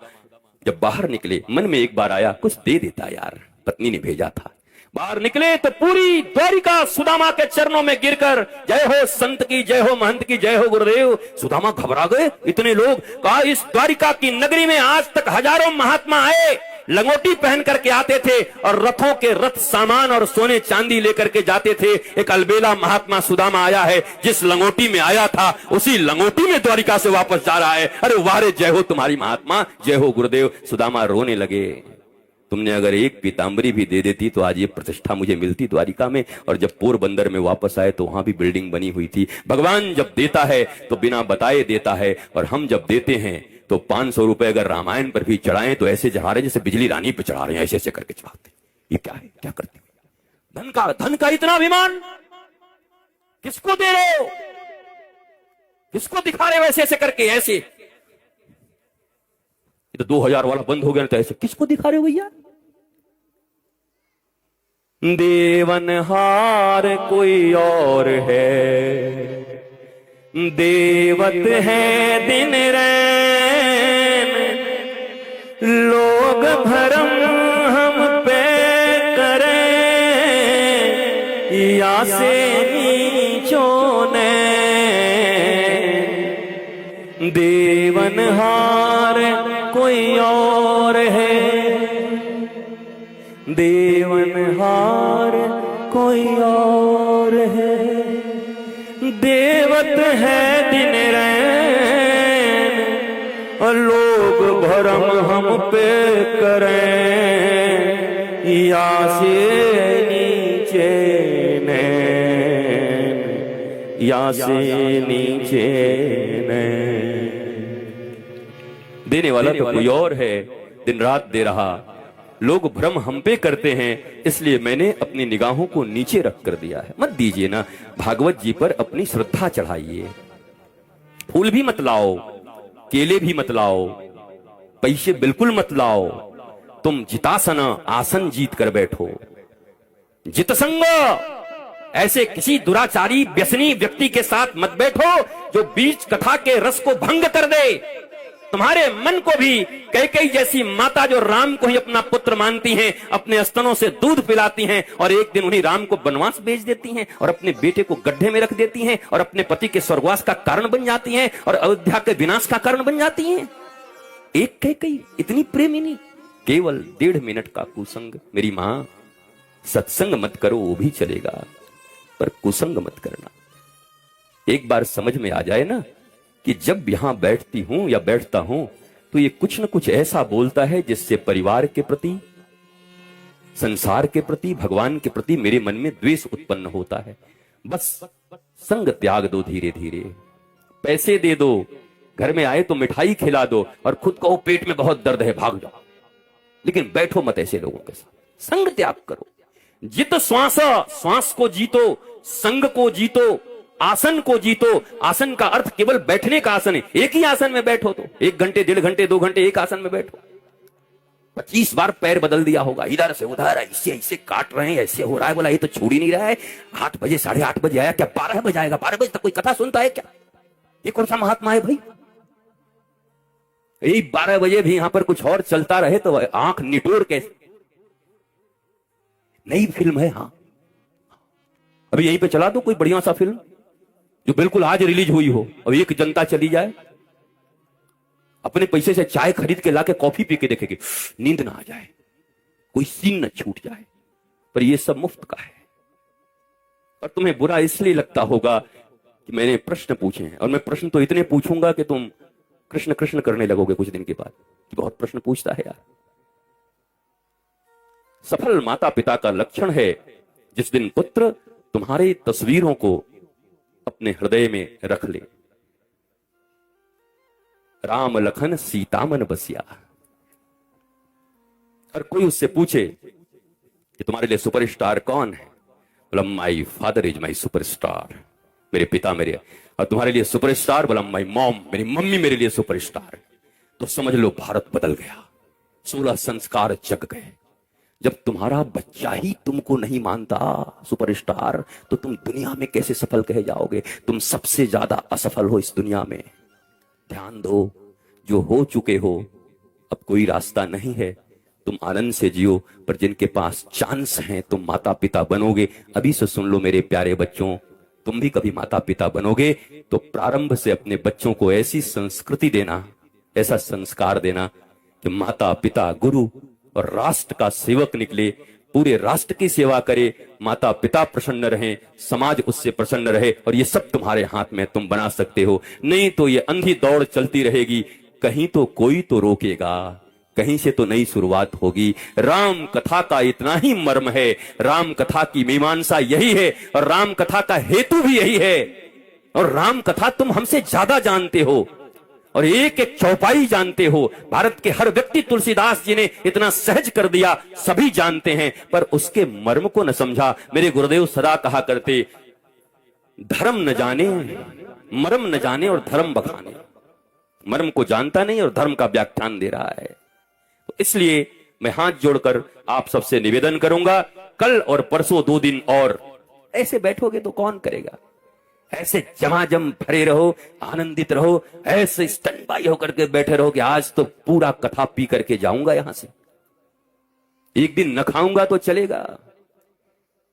जब बाहर निकले, मन में एक बार आया कुछ दे देता यार, पत्नी ने भेजा था। बाहर निकले तो पूरी द्वारिका सुदामा के चरणों में गिरकर जय हो संत की, जय हो महंत की, जय हो गुरुदेव। सुदामा घबरा गए, इतने लोग। कहा इस द्वारिका की नगरी में आज तक हजारों महात्मा आए, लंगोटी पहन करके आते थे और रथों के रथ सामान और सोने चांदी लेकर के जाते थे। एक अलबेला महात्मा सुदामा आया है, जिस लंगोटी में आया था उसी लंगोटी में द्वारिका से वापस जा रहा है। अरे वारे जय हो तुम्हारी महात्मा, जय हो गुरुदेव। सुदामा रोने लगे, तुमने अगर एक पीतांबरी भी दे देती तो आज ये प्रतिष्ठा मुझे मिलती द्वारिका में। और जब पोरबंदर में वापस आए तो वहां भी बिल्डिंग बनी हुई थी। भगवान जब देता है तो बिना बताए देता है, और हम जब देते हैं तो 500 रुपए अगर रामायण पर भी चढ़ाएं तो ऐसे चढ़ा रहे जैसे बिजली रानी पे चढ़ा रहे हैं, ऐसे ऐसे करके चढ़ाते। ये क्या है, क्या करते? धन का इतना अभिमान किसको दे रहे हो, किसको दिखा रहे हो ऐसे ऐसे करके? ऐसे तो 2000 वाला बंद हो गया, तो ऐसे किसको दिखा रहे हो भैया? देवनहार कोई और है, देवत है दिन रैन, लोग भरम हम पे करें या से नीचों ने। देवनहार कोई और है, देवनहार कोई और है, देवत है दिन रैन, और लोग भरम हम पे करें या से नीचे नैन, या से नीचे नैन। देने वाला तो कोई और है, दिन रात दे रहा, लोग भ्रम हम पे करते हैं, इसलिए मैंने अपनी निगाहों को नीचे रख कर दिया है। मत दीजिए ना, भागवत जी पर अपनी श्रद्धा चढ़ाइए। फूल भी मत लाओ, केले भी मत लाओ, पैसे बिल्कुल मत लाओ। तुम जितासन आसन जीत कर बैठो। जितसंग, ऐसे किसी दुराचारी व्यसनी व्यक्ति के साथ मत बैठो जो बीच कथा के रस को भंग कर दे। तुम्हारे मन को भी कैकेयी जैसी माता जो राम को ही अपना पुत्र मानती हैं, अपने स्तनों से दूध पिलाती हैं, और एक दिन उन्हीं राम को वनवास भेज देती हैं, और अपने बेटे को गड्ढे में रख देती हैं, और अपने पति के स्वर्गवास का कारण बन जाती हैं, और अयोध्या के विनाश का कारण बन जाती हैं। एक कैकेयी इतनी प्रेमिनी, केवल 1.5 मिनट का कुसंग। मेरी मां, सत्संग मत करो वो भी चलेगा, पर कुसंग मत करना। एक बार समझ में आ जाए ना कि जब यहां बैठती हूं या बैठता हूं तो ये कुछ न कुछ ऐसा बोलता है जिससे परिवार के प्रति, संसार के प्रति, भगवान के प्रति मेरे मन में द्वेष उत्पन्न होता है। बस संग त्याग दो धीरे धीरे। पैसे दे दो, घर में आए तो मिठाई खिला दो, और खुद कहो पेट में बहुत दर्द है भाग जाओ, लेकिन बैठो मत ऐसे लोगों के साथ। संग त्याग करो। जित श्वास, श्वास को जीतो, संग को जीतो, आसन को जीतो। आसन का अर्थ केवल बैठने का आसन है। एक ही आसन में बैठो तो 1 घंटे, 1.5 घंटे, 2 घंटे एक आसन में बैठो। 25 बार पैर बदल दिया होगा, इधर से उधर, ऐसे ऐसे काट रहे हैं, ऐसे हो रहा है। बोला ये तो छोड़ ही नहीं रहा है। 8 बजे, 8:30 बजे आया, क्या 12 बजाएगा? 12 बजे तक कोई कथा सुनता है क्या? ये कौन सा महात्मा है भाई? यही 12 बजे भी यहां पर कुछ और चलता रहे तो आंख निटोर कैसे। नई फिल्म है, हाँ अभी यहीं पे चला दो कोई बढ़िया सा फिल्म जो बिल्कुल आज रिलीज हुई हो, और एक जनता चली जाए, अपने पैसे से चाय खरीद के लाके कॉफी पी के देखेगी, नींद ना आ जाए, कोई सीन न छूट जाए, पर ये सब मुफ्त का है। और तुम्हें बुरा इसलिए लगता होगा कि मैंने प्रश्न पूछे हैं, और मैं प्रश्न तो इतने पूछूंगा कि तुम कृष्ण कृष्ण करने लगोगे कुछ दिन के बाद कि बहुत प्रश्न पूछता है यार। सफल माता पिता का लक्षण है जिस दिन पुत्र तुम्हारे तस्वीरों को अपने हृदय में रख ले। राम लखन सीता मन बसिया। और कोई उससे पूछे कि तुम्हारे लिए सुपरस्टार कौन है? बोला my father is my superstar, मेरे पिता मेरे। और तुम्हारे लिए सुपरस्टार? बोला माई मॉम, मेरी मम्मी मेरे लिए सुपरस्टार। तो समझ लो भारत बदल गया, 16 संस्कार जग गए। जब तुम्हारा बच्चा ही तुमको नहीं मानता सुपरस्टार, तो तुम दुनिया में कैसे सफल कहे जाओगे? तुम सबसे ज्यादा असफल हो इस दुनिया में। ध्यान दो, जो हो चुके हो अब कोई रास्ता नहीं है, तुम आनंद से जियो, पर जिनके पास चांस है तुम माता पिता बनोगे, अभी से सुन लो मेरे प्यारे बच्चों, तुम भी कभी माता पिता बनोगे तो प्रारंभ से अपने बच्चों को ऐसी संस्कृति देना, ऐसा संस्कार देना कि माता पिता गुरु और राष्ट्र का सेवक निकले, पूरे राष्ट्र की सेवा करे, माता पिता प्रसन्न रहें, समाज उससे प्रसन्न रहे, और ये सब तुम्हारे हाथ में, तुम बना सकते हो। नहीं तो ये अंधी दौड़ चलती रहेगी, कहीं तो कोई तो रोकेगा, कहीं से तो नई शुरुआत होगी। राम कथा का इतना ही मर्म है, राम कथा की मीमांसा यही है, और राम कथा का हेतु भी यही है। और राम कथा तुम हमसे ज्यादा जानते हो, और एक एक चौपाई जानते हो। भारत के हर व्यक्ति तुलसीदास जी ने इतना सहज कर दिया, सभी जानते हैं, पर उसके मर्म को न समझा। मेरे गुरुदेव सदा कहा करते, धर्म न जाने, मर्म न जाने और धर्म बखाने। मर्म को जानता नहीं और धर्म का व्याख्यान दे रहा है। तो इसलिए मैं हाथ जोड़कर आप सबसे निवेदन करूंगा, कल और परसों 2 दिन और ऐसे बैठोगे तो कौन करेगा। ऐसे जमाजम भरे रहो, आनंदित रहो, ऐसे स्टैंड बाई होकर के बैठे रहो कि आज तो पूरा कथा पी करके जाऊंगा यहां से। एक दिन न खाऊंगा तो चलेगा,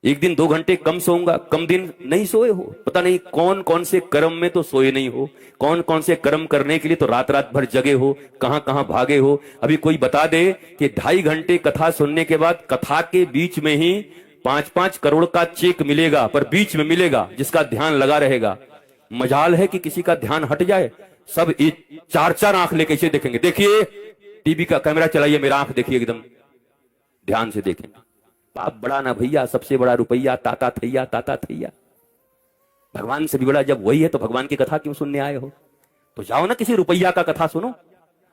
एक दिन 2 घंटे कम सोऊंगा, कम दिन नहीं सोए हो, पता नहीं कौन कौन से कर्म में तो सोए नहीं हो, कौन कौन से कर्म करने के लिए तो रात रात भर जगे हो, कहां कहां भागे हो। अभी कोई बता दे कि 2.5 घंटे कथा सुनने के बाद कथा के बीच में ही 5-5 करोड़ का चेक मिलेगा, पर बीच में मिलेगा, जिसका ध्यान लगा रहेगा। मजाल है कि किसी का ध्यान हट जाए, सब 4-4 आंख लेके इसे देखेंगे। देखिए टीवी का कैमरा चलाइए, मेरा आंख देखिए, एकदम ध्यान से देखेंगे। पाप बड़ा ना भैया, सबसे बड़ा रुपया, ताता थैया, ताता थैया। भगवान से भी बड़ा जब वही है तो भगवान की कथा क्यों सुनने आए हो। तो जाओ ना किसी रुपया का कथा सुनो,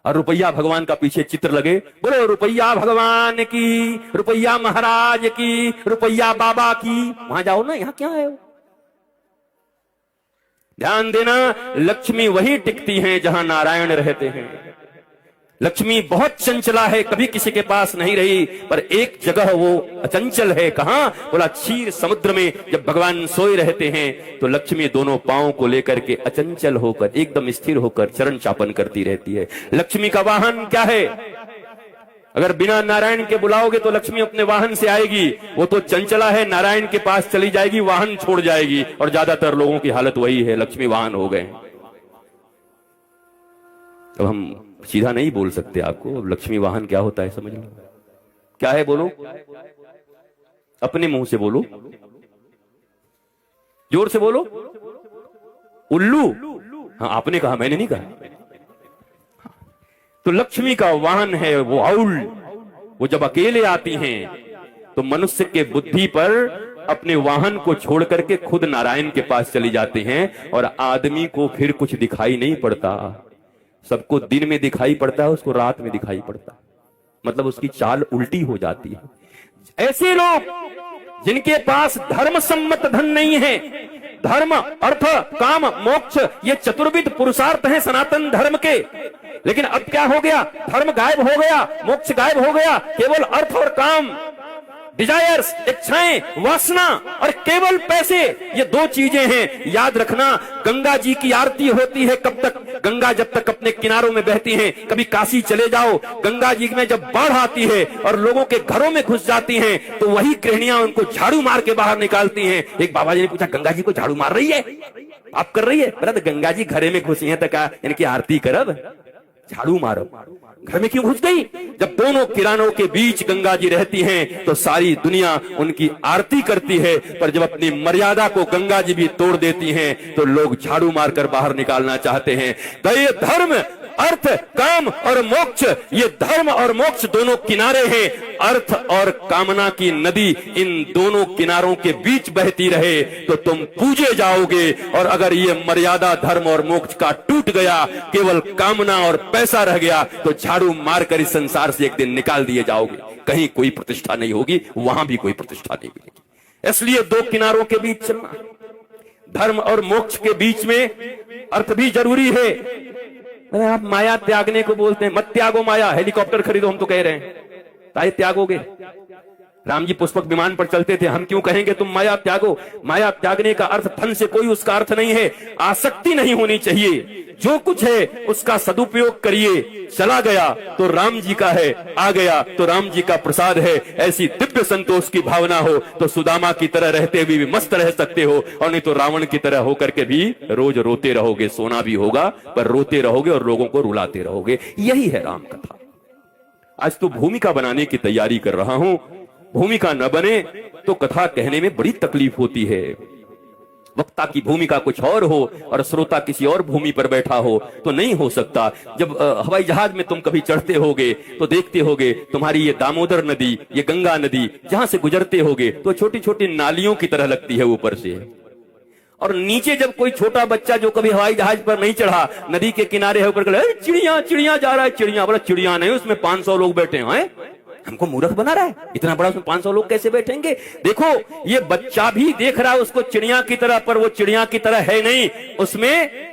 और रुपया भगवान का पीछे चित्र लगे, बोलो रुपया भगवान की, रुपया महाराज की, रुपया बाबा की, वहां जाओ ना, यहां क्या है। ध्यान देना, लक्ष्मी वही टिकती हैं जहां नारायण रहते हैं। लक्ष्मी बहुत चंचला है, कभी किसी के पास नहीं रही, पर एक जगह वो अचंचल है। कहां? बोला क्षीर समुद्र में। जब भगवान सोए रहते हैं तो लक्ष्मी दोनों पांव को लेकर के अचंचल होकर, एकदम स्थिर होकर चरण चापन करती रहती है। लक्ष्मी का वाहन क्या है? अगर बिना नारायण के बुलाओगे तो लक्ष्मी अपने वाहन से आएगी, वो तो चंचला है, नारायण के पास चली जाएगी, वाहन छोड़ जाएगी। और ज्यादातर लोगों की हालत वही है, लक्ष्मी वाहन हो गए। अब हम सीधा नहीं बोल सकते आपको, अब लक्ष्मी वाहन क्या होता है समझ लो। क्या है बोलो, अपने मुंह से बोलो, जोर से बोलो। उल्लू। हाँ आपने कहा, मैंने नहीं कहा। तो लक्ष्मी का वाहन है वो आउल। वो जब अकेले आती हैं तो मनुष्य के बुद्धि पर अपने वाहन को छोड़ करके खुद नारायण के पास चली जाते हैं, और आदमी को फिर कुछ दिखाई नहीं पड़ता। सबको दिन में दिखाई पड़ता है, उसको रात में दिखाई पड़ता है, मतलब उसकी चाल उल्टी हो जाती है। ऐसे लोग जिनके पास धर्म सम्मत धन नहीं है, धर्म अर्थ काम मोक्ष ये चतुर्विध पुरुषार्थ हैं सनातन धर्म के, लेकिन अब क्या हो गया, धर्म गायब हो गया, मोक्ष गायब हो गया, केवल अर्थ और काम, डिजायर्स, इच्छाएं, वासना और केवल पैसे, ये 2 चीजें हैं। याद रखना, गंगा जी की आरती होती है कब तक? गंगा जब तक अपने किनारों में बहती हैं। कभी काशी चले जाओ, गंगा जी में जब बाढ़ आती है और लोगों के घरों में घुस जाती हैं, तो वही गृहिणियां उनको झाड़ू मार के बाहर निकालती हैं। एक बाबा जी ने पूछा, गंगा जी को झाड़ू मार रही है, आप कर रही है? बोला तो गंगा जी घरे में घुसी है तो क्या इनकी आरती करब, झाड़ू मारो। घर में क्यों घुस गई? जब दोनों किरानों के बीच गंगा जी रहती हैं तो सारी दुनिया उनकी आरती करती है, पर जब अपनी मर्यादा को गंगा जी भी तोड़ देती हैं तो लोग झाड़ू मारकर बाहर निकालना चाहते हैं। तो ये धर्म, अर्थ, काम और मोक्ष, ये धर्म और मोक्ष दोनों किनारे हैं। अर्थ और कामना की नदी इन दोनों किनारों के बीच बहती रहे तो तुम पूजे जाओगे, और अगर ये मर्यादा धर्म और मोक्ष का टूट गया, केवल कामना और पैसा रह गया, तो झाड़ू मारकर इस संसार से एक दिन निकाल दिए जाओगे। कहीं कोई प्रतिष्ठा नहीं होगी, वहां भी कोई प्रतिष्ठा नहीं मिलेगी। इसलिए 2 किनारों के बीच चलना, धर्म और मोक्ष के बीच में अर्थ भी जरूरी है। अरे आप माया त्यागने को बोलते हैं, मत त्यागो माया, हेलीकॉप्टर खरीदो हम तो कह रहे हैं, ताई त्यागोगे? राम जी पुष्पक विमान पर चलते थे, हम क्यों कहेंगे तुम माया त्यागो? माया त्यागने का अर्थ धन से कोई उसका अर्थ नहीं है, आसक्ति नहीं होनी चाहिए। जो कुछ है उसका सदुपयोग करिए। चला गया तो राम जी का है, आ गया तो राम जी का प्रसाद है। ऐसी दिव्य संतोष की भावना हो तो सुदामा की तरह रहते हुए भी मस्त रह सकते हो, और नहीं तो रावण की तरह होकर के भी रोज रोते रहोगे। सोना भी होगा पर रोते रहोगे और लोगों को रुलाते रहोगे। यही है राम कथा। आज तो भूमिका बनाने की तैयारी कर रहा हूं। भूमिका न बने तो कथा कहने में बड़ी तकलीफ होती है। वक्ता की भूमिका कुछ और हो और श्रोता किसी और भूमि पर बैठा हो तो नहीं हो सकता। जब हवाई जहाज में तुम कभी चढ़ते होगे तो देखते होगे तुम्हारी ये दामोदर नदी, ये गंगा नदी जहां से गुजरते होगे तो छोटी छोटी नालियों की तरह लगती है ऊपर से, और नीचे जब कोई छोटा बच्चा जो कभी हवाई जहाज पर नहीं चढ़ा नदी के किनारे होकर चिड़िया चिड़िया जा रहा है, चिड़िया बोला चिड़िया नहीं, उसमें 500 लोग बैठे हैं, हमको मूर्ख बना रहा है, इतना बड़ा उसमें 500 लोग कैसे बैठेंगे? देखो ये बच्चा भी देख रहा है उसको चिड़िया की तरह, पर वो चिड़िया की तरह है नहीं, उसमें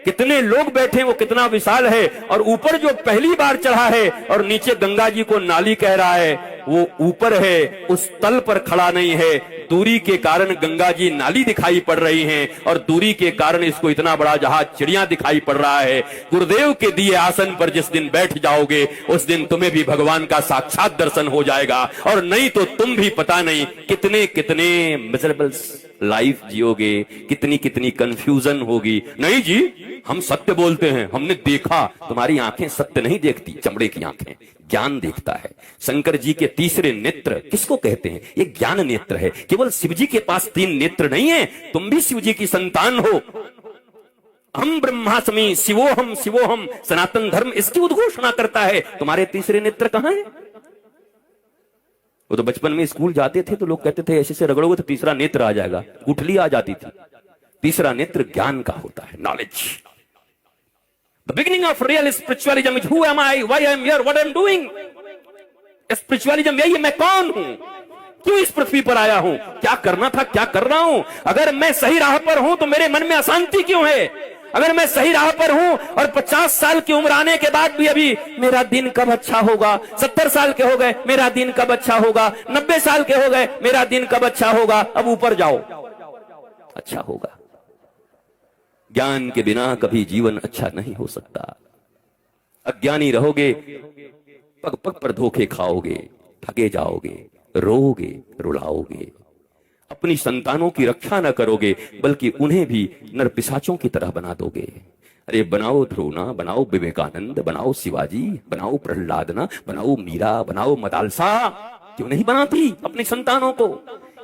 कितने लोग बैठे, वो कितना विशाल है। और ऊपर जो पहली बार चढ़ा है और नीचे गंगा जी को नाली कह रहा है, वो ऊपर है, उस तल पर खड़ा नहीं है। दूरी के कारण गंगा जी नाली दिखाई पड़ रही हैं और दूरी के कारण इसको इतना बड़ा जहाज चिड़िया दिखाई पड़ रहा है। गुरुदेव के दिए आसन पर जिस दिन बैठ जाओगे उस दिन तुम्हें भी भगवान का साक्षात दर्शन हो जाएगा, और नहीं तो तुम भी पता नहीं कितने कितने मिजरेबल लाइफ जियोगे, कितनी कितनी कंफ्यूजन होगी। नहीं जी, हम सत्य बोलते हैं, हमने देखा। तुम्हारी आंखें सत्य नहीं देखती, चमड़े की आंखें, ज्ञान देखता है। शंकर जी के तीसरे नेत्र किसको कहते हैं? ये ज्ञान नेत्र है। केवल शिव जी के पास 3 नेत्र नहीं है, तुम भी शिव जी की संतान हो। हम ब्रह्मास्मि शिवोहम शिवोहम, सनातन धर्म इसकी उद्घोषणा करता है। तुम्हारे तीसरे नेत्र कहां है? वो तो बचपन में स्कूल जाते थे तो लोग कहते थे ऐसे से रगड़ोगे तो तीसरा नेत्र आ जाएगा, गुठली आ जाती थी। तीसरा नेत्र ज्ञान का होता है, knowledge. The beginning of real spiritualism is who am I, why I am here, what I am doing. Spiritualism यही है, मैं कौन हूं, क्यों इस पृथ्वी पर आया हूं, क्या करना था, क्या कर रहा हूं। अगर मैं सही राह पर हूं तो मेरे मन में अशांति क्यों है? अगर मैं सही राह पर हूं और 50 साल की उम्र आने के बाद भी अभी मेरा दिन कब अच्छा होगा, 70 साल के हो गए मेरा दिन कब अच्छा होगा, 90 साल के हो गए मेरा दिन कब अच्छा होगा, अब ऊपर जाओ अच्छा होगा। ज्ञान के बिना कभी जीवन अच्छा नहीं हो सकता। अज्ञानी रहोगे, पग पग पर धोखे खाओगे, ठगे जाओगे, रोओगे, रुलाओगे, अपनी संतानों की रक्षा न करोगे बल्कि उन्हें भी नरपिशाचों की तरह बना दोगे। अरे बनाओ ध्रुवना, बनाओ विवेकानंद, बनाओ शिवाजी, बनाओ प्रहलादना, बनाओ मीरा, बनाओ मदालसा, क्यों नहीं बनाती अपनी संतानों को?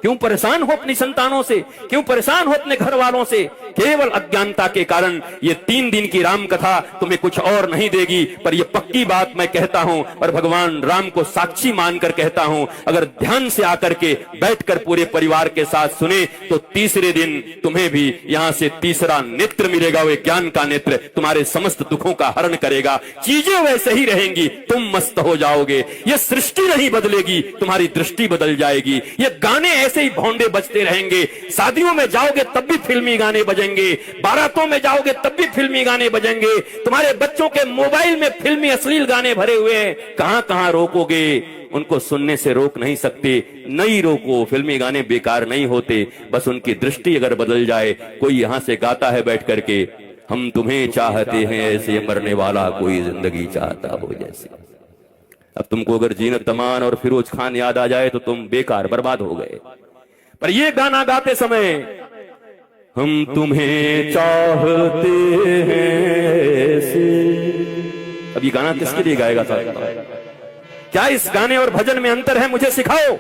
क्यों परेशान हो अपनी संतानों से, क्यों परेशान हो अपने घर वालों से? केवल अज्ञानता के कारण ये 3 दिन की राम कथा तुम्हें कुछ और नहीं देगी। पर ये पक्की बात मैं कहता हूं और भगवान राम को साक्षी मानकर कहता हूं, अगर ध्यान से आकर के बैठकर पूरे परिवार के साथ सुने तो तीसरे दिन तुम्हें भी यहां से तीसरा नेत्र मिलेगा। वो ज्ञान का नेत्र तुम्हारे समस्त दुखों का हरण करेगा। चीजें वैसे ही रहेंगी, तुम मस्त हो जाओगे। ये सृष्टि नहीं बदलेगी, तुम्हारी दृष्टि बदल जाएगी। ये गाने ऐसे ही भौंडे बजते रहेंगे। शादियों में जाओगे तब भी फिल्मी गाने बजेंगे, बारातों में जाओगे तब भी फिल्मी गाने बजेंगे। तुम्हारे बच्चों के मोबाइल में फिल्मी अश्लील गाने भरे हुए हैं, कहां कहां रोकोगे? उनको सुनने से रोक नहीं सकते, नहीं रोको। फिल्मी गाने बेकार नहीं होते, बस उनकी दृष्टि अगर बदल जाए। कोई यहां से गाता है बैठ करके, हम तुम्हें चाहते हैं ऐसे, मरने वाला कोई जिंदगी चाहता हो जैसे। अब तुमको अगर जीनत तमान और फिरोज खान याद आ जाए तो तुम बेकार बर्बाद हो गए। पर ये गाना गाते समय, हम तुम्हें चाहते हैं ऐसे, अब ये गाना किसके लिए गाएगा साहब? क्या इस गाने और भजन में अंतर है? मुझे सिखाओ।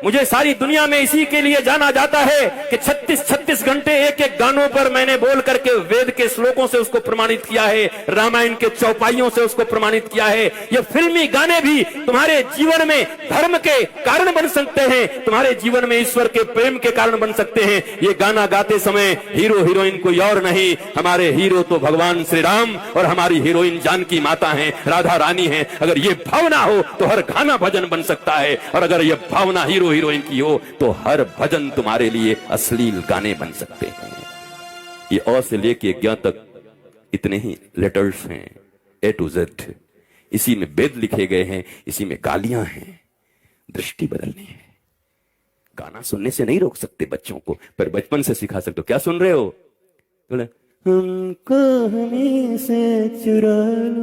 मुझे सारी दुनिया में इसी के लिए जाना जाता है कि 36 घंटे एक एक गानों पर मैंने बोल करके वेद के श्लोकों से उसको प्रमाणित किया है, रामायण के चौपाइयों से उसको प्रमाणित किया है। ये फिल्मी गाने भी तुम्हारे जीवन में धर्म के कारण बन सकते हैं, तुम्हारे जीवन में ईश्वर के प्रेम के कारण बन सकते हैं। ये गाना गाते समय हीरो हीरोइन कोई और नहीं, हमारे हीरो तो भगवान श्री राम और हमारी हीरोइन जानकी माता है, राधा रानी है। अगर ये भावना हो तो हर गाना भजन बन सकता है, और अगर ये भावना हीरो हीरोइन की हो तो हर भजन तुम्हारे लिए अश्लील गाने बन सकते हैं। ये अ से लेके ज्ञ तक इतने ही लेटर्स हैं, A to Z। इसी में वेद लिखे गए हैं, इसी में गालियां हैं। दृष्टि बदलनी है। गाना सुनने से नहीं रोक सकते बच्चों को, पर बचपन से सिखा सकते हो। क्या सुन रहे हो? बोले हमको हमें से चुरा लो।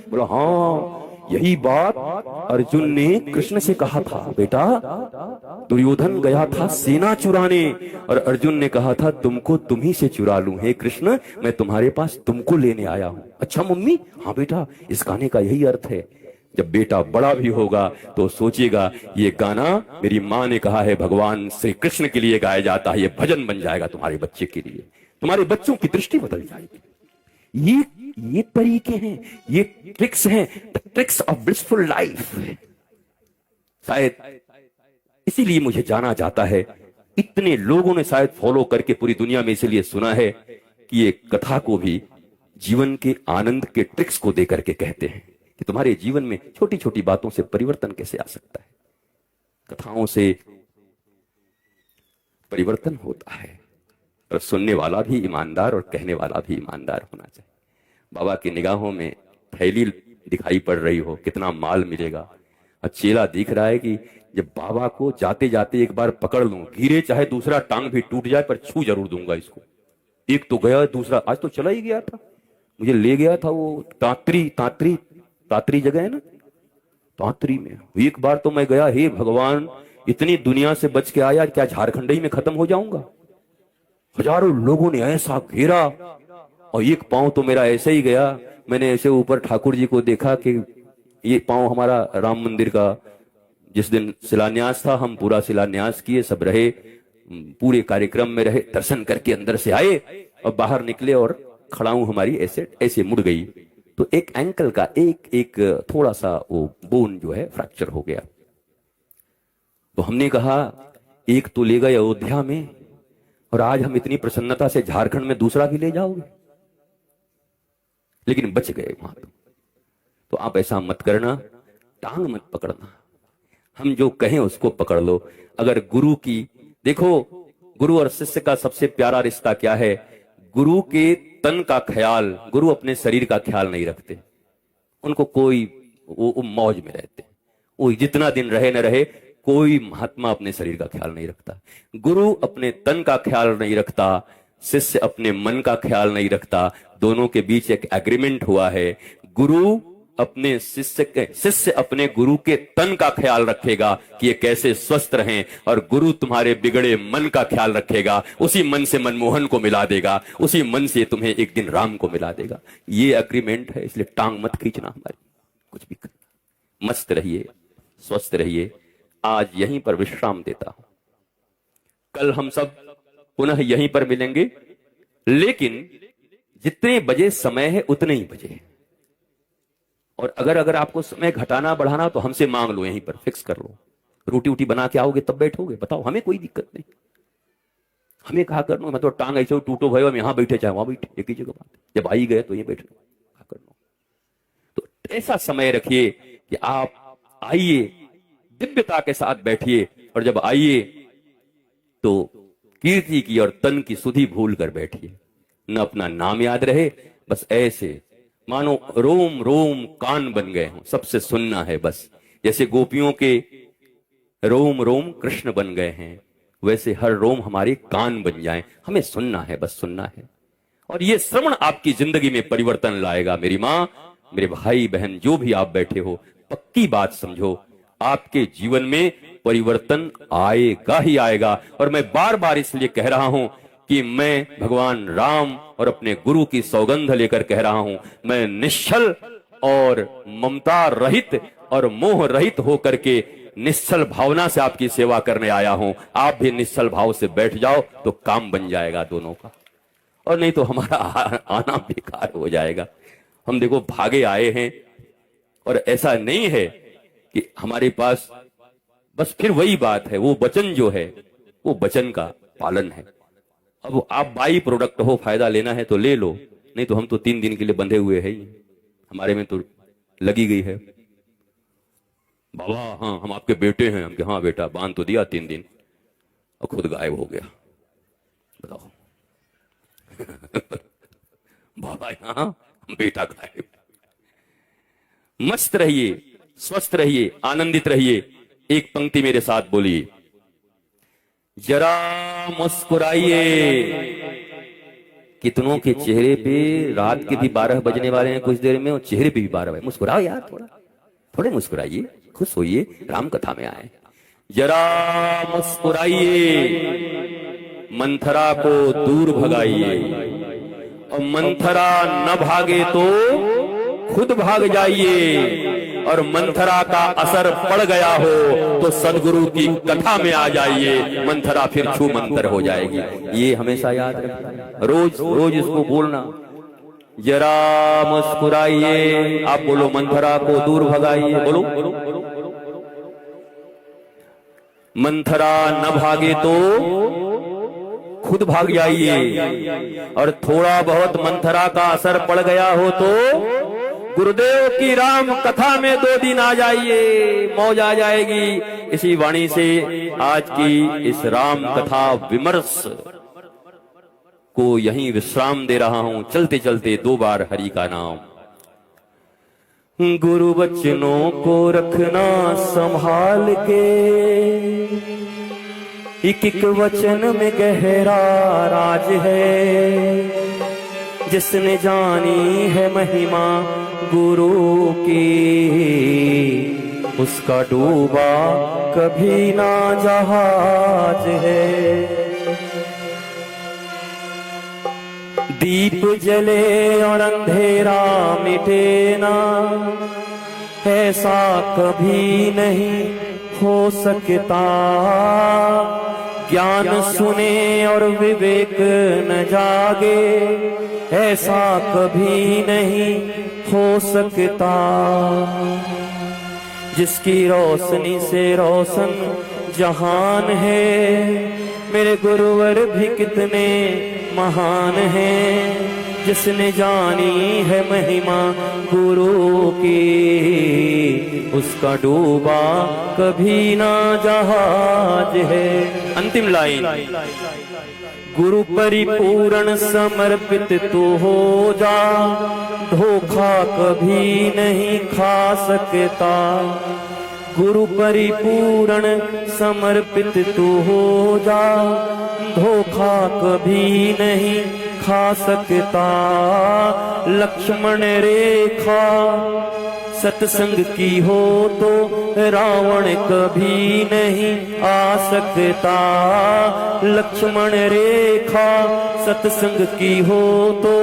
बोलो हाँ, यही बात अर्जुन ने कृष्ण से कहा था। बेटा, दुर्योधन गया था सेना चुराने और अर्जुन ने कहा था तुमको तुम्ही से चुरा लूं। हे कृष्ण, मैं तुम्हारे पास तुमको लेने आया हूं। अच्छा मम्मी? हाँ बेटा, इस गाने का यही अर्थ है। जब बेटा बड़ा भी होगा तो सोचिएगा ये गाना मेरी माँ ने कहा है भगवान श्री कृष्ण के लिए गाया जाता है, ये भजन बन जाएगा तुम्हारे बच्चे के लिए, तुम्हारे बच्चों की दृष्टि बदल जाएगी। ये तरीके हैं, ये ट्रिक्स हैं, the tricks of blissful life. शायद इसीलिए मुझे जाना जाता है, इतने लोगों ने शायद फॉलो करके पूरी दुनिया में इसीलिए सुना है कि ये कथा को भी जीवन के आनंद के ट्रिक्स को देकर के कहते हैं कि तुम्हारे जीवन में छोटी छोटी बातों से परिवर्तन कैसे आ सकता है। कथाओं से परिवर्तन होता है और सुनने वाला भी ईमानदार और कहने वाला भी ईमानदार होना चाहिए। बाबा की निगाहों में थैली दिखाई पड़ रही हो, कितना माल मिलेगा, और चेला दिख रहा है कि जब बाबा को जाते जाते एक बार पकड़ लूं, गिरे चाहे दूसरा टांग भी टूट जाए पर छू जरूर दूंगा इसको। एक तो गया, दूसरा आज तो चला ही गया था, मुझे ले गया था वो तात्री जगह है ना, तात्री में। एक बार तो मैं गया, हे भगवान, इतनी दुनिया से बच के आया, क्या झारखंड ही में खत्म हो जाऊंगा? हजारों लोगों ने ऐसा घेरा और एक पांव तो मेरा ऐसे ही गया। मैंने ऐसे ऊपर ठाकुर जी को देखा कि ये पांव हमारा राम मंदिर का जिस दिन शिलान्यास था, हम पूरा शिलान्यास किए, सब रहे, पूरे कार्यक्रम में रहे, दर्शन करके अंदर से आए और बाहर निकले और खड़ाऊ हमारी ऐसे ऐसे मुड़ गई। तो एक एंकल का एक थोड़ा सा वो बोन जो है फ्रैक्चर हो गया। तो हमने कहा एक तो ले गए अयोध्या में और आज हम इतनी प्रसन्नता से झारखंड में दूसरा भी ले जाओगे, लेकिन बच गए वहां। तो आप ऐसा मत करना, टांग मत पकड़ना, हम जो कहें उसको पकड़ लो। अगर गुरु की देखो, गुरु और शिष्य का सबसे प्यारा रिश्ता क्या है? गुरु के तन का ख्याल, गुरु अपने शरीर का ख्याल नहीं रखते, उनको कोई वो मौज में रहते, वो जितना दिन रहे न रहे, कोई महात्मा अपने शरीर का ख्याल नहीं रखता। गुरु अपने तन का ख्याल नहीं रखता, शिष्य अपने मन का ख्याल नहीं रखता। दोनों के बीच एक एग्रीमेंट हुआ है, गुरु अपने शिष्य अपने गुरु के तन का ख्याल रखेगा कि ये कैसे स्वस्थ रहें, और गुरु तुम्हारे बिगड़े मन का ख्याल रखेगा, उसी मन से मनमोहन को मिला देगा, उसी मन से तुम्हें एक दिन राम को मिला देगा। ये एग्रीमेंट है, इसलिए टांग मत खींचना हमारी, कुछ भी करना। मस्त रहिए, स्वस्थ रहिए। आज यहीं पर विश्राम देता हूं, कल हम सब पुनः यहीं पर मिलेंगे, लेकिन जितने बजे समय है उतने ही बजे। और अगर आपको समय घटाना बढ़ाना तो हमसे मांग लो, यहीं पर फिक्स कर लो। रोटी वोटी बना के आओगे तब बैठोगे, बताओ, हमें कोई दिक्कत नहीं। हमें कहा कर लो, मतलब टांग ऐसे टूटो भाई, हम यहां बैठे चाहे वहां बैठे, एक ही जगह बात। जब आई गए तो ये बैठ लो, कहा कर लो। तो ऐसा समय रखिए कि आप आइए, दिव्यता के साथ बैठिए, और जब आइए तो कीर्ति की और तन की सुधि भूल कर बैठिए। न अपना नाम याद रहे, बस ऐसे मानो रोम रोम कान बन गए हों, सबसे सुनना है बस। जैसे गोपियों के रोम रोम कृष्ण बन गए हैं, वैसे हर रोम हमारे कान बन जाएं, हमें सुनना है, बस सुनना है। और ये श्रवण आपकी जिंदगी में परिवर्तन लाएगा। मेरी माँ, मेरे भाई बहन, जो भी आप बैठे हो, पक्की बात समझो, आपके जीवन में परिवर्तन आएगा ही आएगा। और मैं बार बार इसलिए कह रहा हूं कि मैं भगवान राम और अपने गुरु की सौगंध लेकर कह रहा हूं, मैं निश्चल और ममता रहित और मोह रहित होकर के निश्चल भावना से आपकी सेवा करने आया हूं। आप भी निश्चल भाव से बैठ जाओ तो काम बन जाएगा दोनों का, और नहीं तो हमारा आना बेकार हो जाएगा। हम देखो भागे आए हैं, और ऐसा नहीं है कि हमारे पास बस फिर वही बात है, वो वचन जो है वो वचन का पालन है। अब आप बाई प्रोडक्ट हो, फायदा लेना है तो ले लो, नहीं तो हम तो 3 दिन के लिए बंधे हुए हैं, हमारे में तो लगी गई है। बाबा हाँ हम आपके बेटे हैं, हम हाँ बेटा, बांध तो दिया 3 दिन और खुद गायब हो गया, बताओ। बाबा यहाँ, बेटा गायब। मस्त रहिए, स्वस्थ रहिए, आनंदित रहिए। एक पंक्ति मेरे साथ बोलिए, जरा मुस्कुराइए। कितनों के चेहरे पे रात के भी 12 बजने वाले हैं कुछ देर में, और चेहरे पे भी 12 बजे। मुस्कुराओ यार, थोड़ा थोड़े मुस्कुराइए, खुश होइए, राम कथा में आए। जरा मुस्कुराइए, मंथरा को दूर भगाइए, और मंथरा न भागे तो खुद भाग जाइए, और मंथरा का असर पड़ गया हो तो सदगुरु की कथा में आ जाइए, मंथरा फिर छू मंतर हो जाएगी। ये हमेशा याद रखना, रोज रोज इसको बोलना। जरा मुस्कुराइए, आप बोलो मंथरा को दूर भगाइए, बोलो। मंथरा न भागे तो खुद भाग जाइए, और थोड़ा बहुत मंथरा का असर पड़ गया हो तो गुरुदेव की राम कथा में 2 दिन आ जाइए, मौज आ जाएगी। इसी वाणी से आज की इस राम कथा विमर्श को यहीं विश्राम दे रहा हूं। चलते चलते 2 बार हरि का नाम। गुरु बचनों को रखना संभाल के, एक एक वचन में गहरा राज है। जिसने जानी है महिमा गुरु की, उसका डूबा कभी ना जहाज है। दीप जले और अंधेरा मिटे ना, ऐसा कभी नहीं हो सकता। ज्ञान सुने और विवेक न जागे, ऐसा कभी नहीं हो सकता। जिसकी रोशनी से रोशन जहान है, मेरे गुरुवर भी कितने महान हैं। जिसने जानी है महिमा गुरु की, उसका डूबा कभी ना जहाज है। अंतिम लाइन, गुरु परिपूर्ण समर्पित तू हो जा, धोखा कभी नहीं खा सकता। गुरु परिपूर्ण समर्पित तू हो जा, धोखा कभी नहीं खा सकता। लक्ष्मण रेखा सत्संग की हो तो रावण कभी नहीं आ सकता। लक्ष्मण रेखा सत्संग की हो तो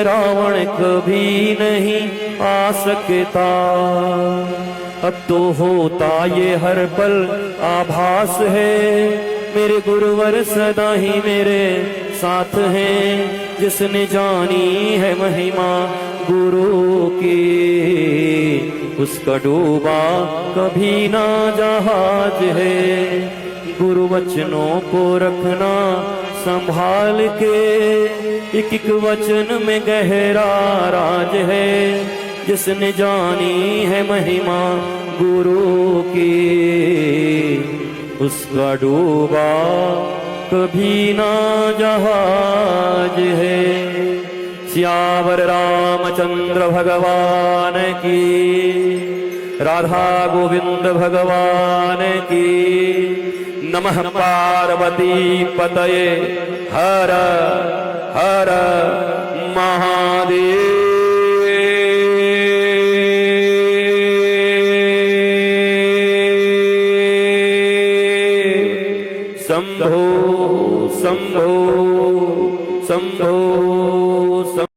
रावण कभी नहीं आ सकता। अब तो होता ये हर पल आभास है, मेरे गुरुवर सदा ही मेरे साथ हैं। जिसने जानी है महिमा गुरु की, उसका डूबा कभी ना जहाज है। गुरु वचनों को रखना संभाल के, एक एक वचन में गहरा राज है। जिसने जानी है महिमा गुरु की, उसका डूबा कभी ना जहाज है। सियावर रामचंद्र भगवान की, राधा गोविंद भगवान की। नमः पार्वती पतये हर हर महादेव। शंभो शंभो शंभो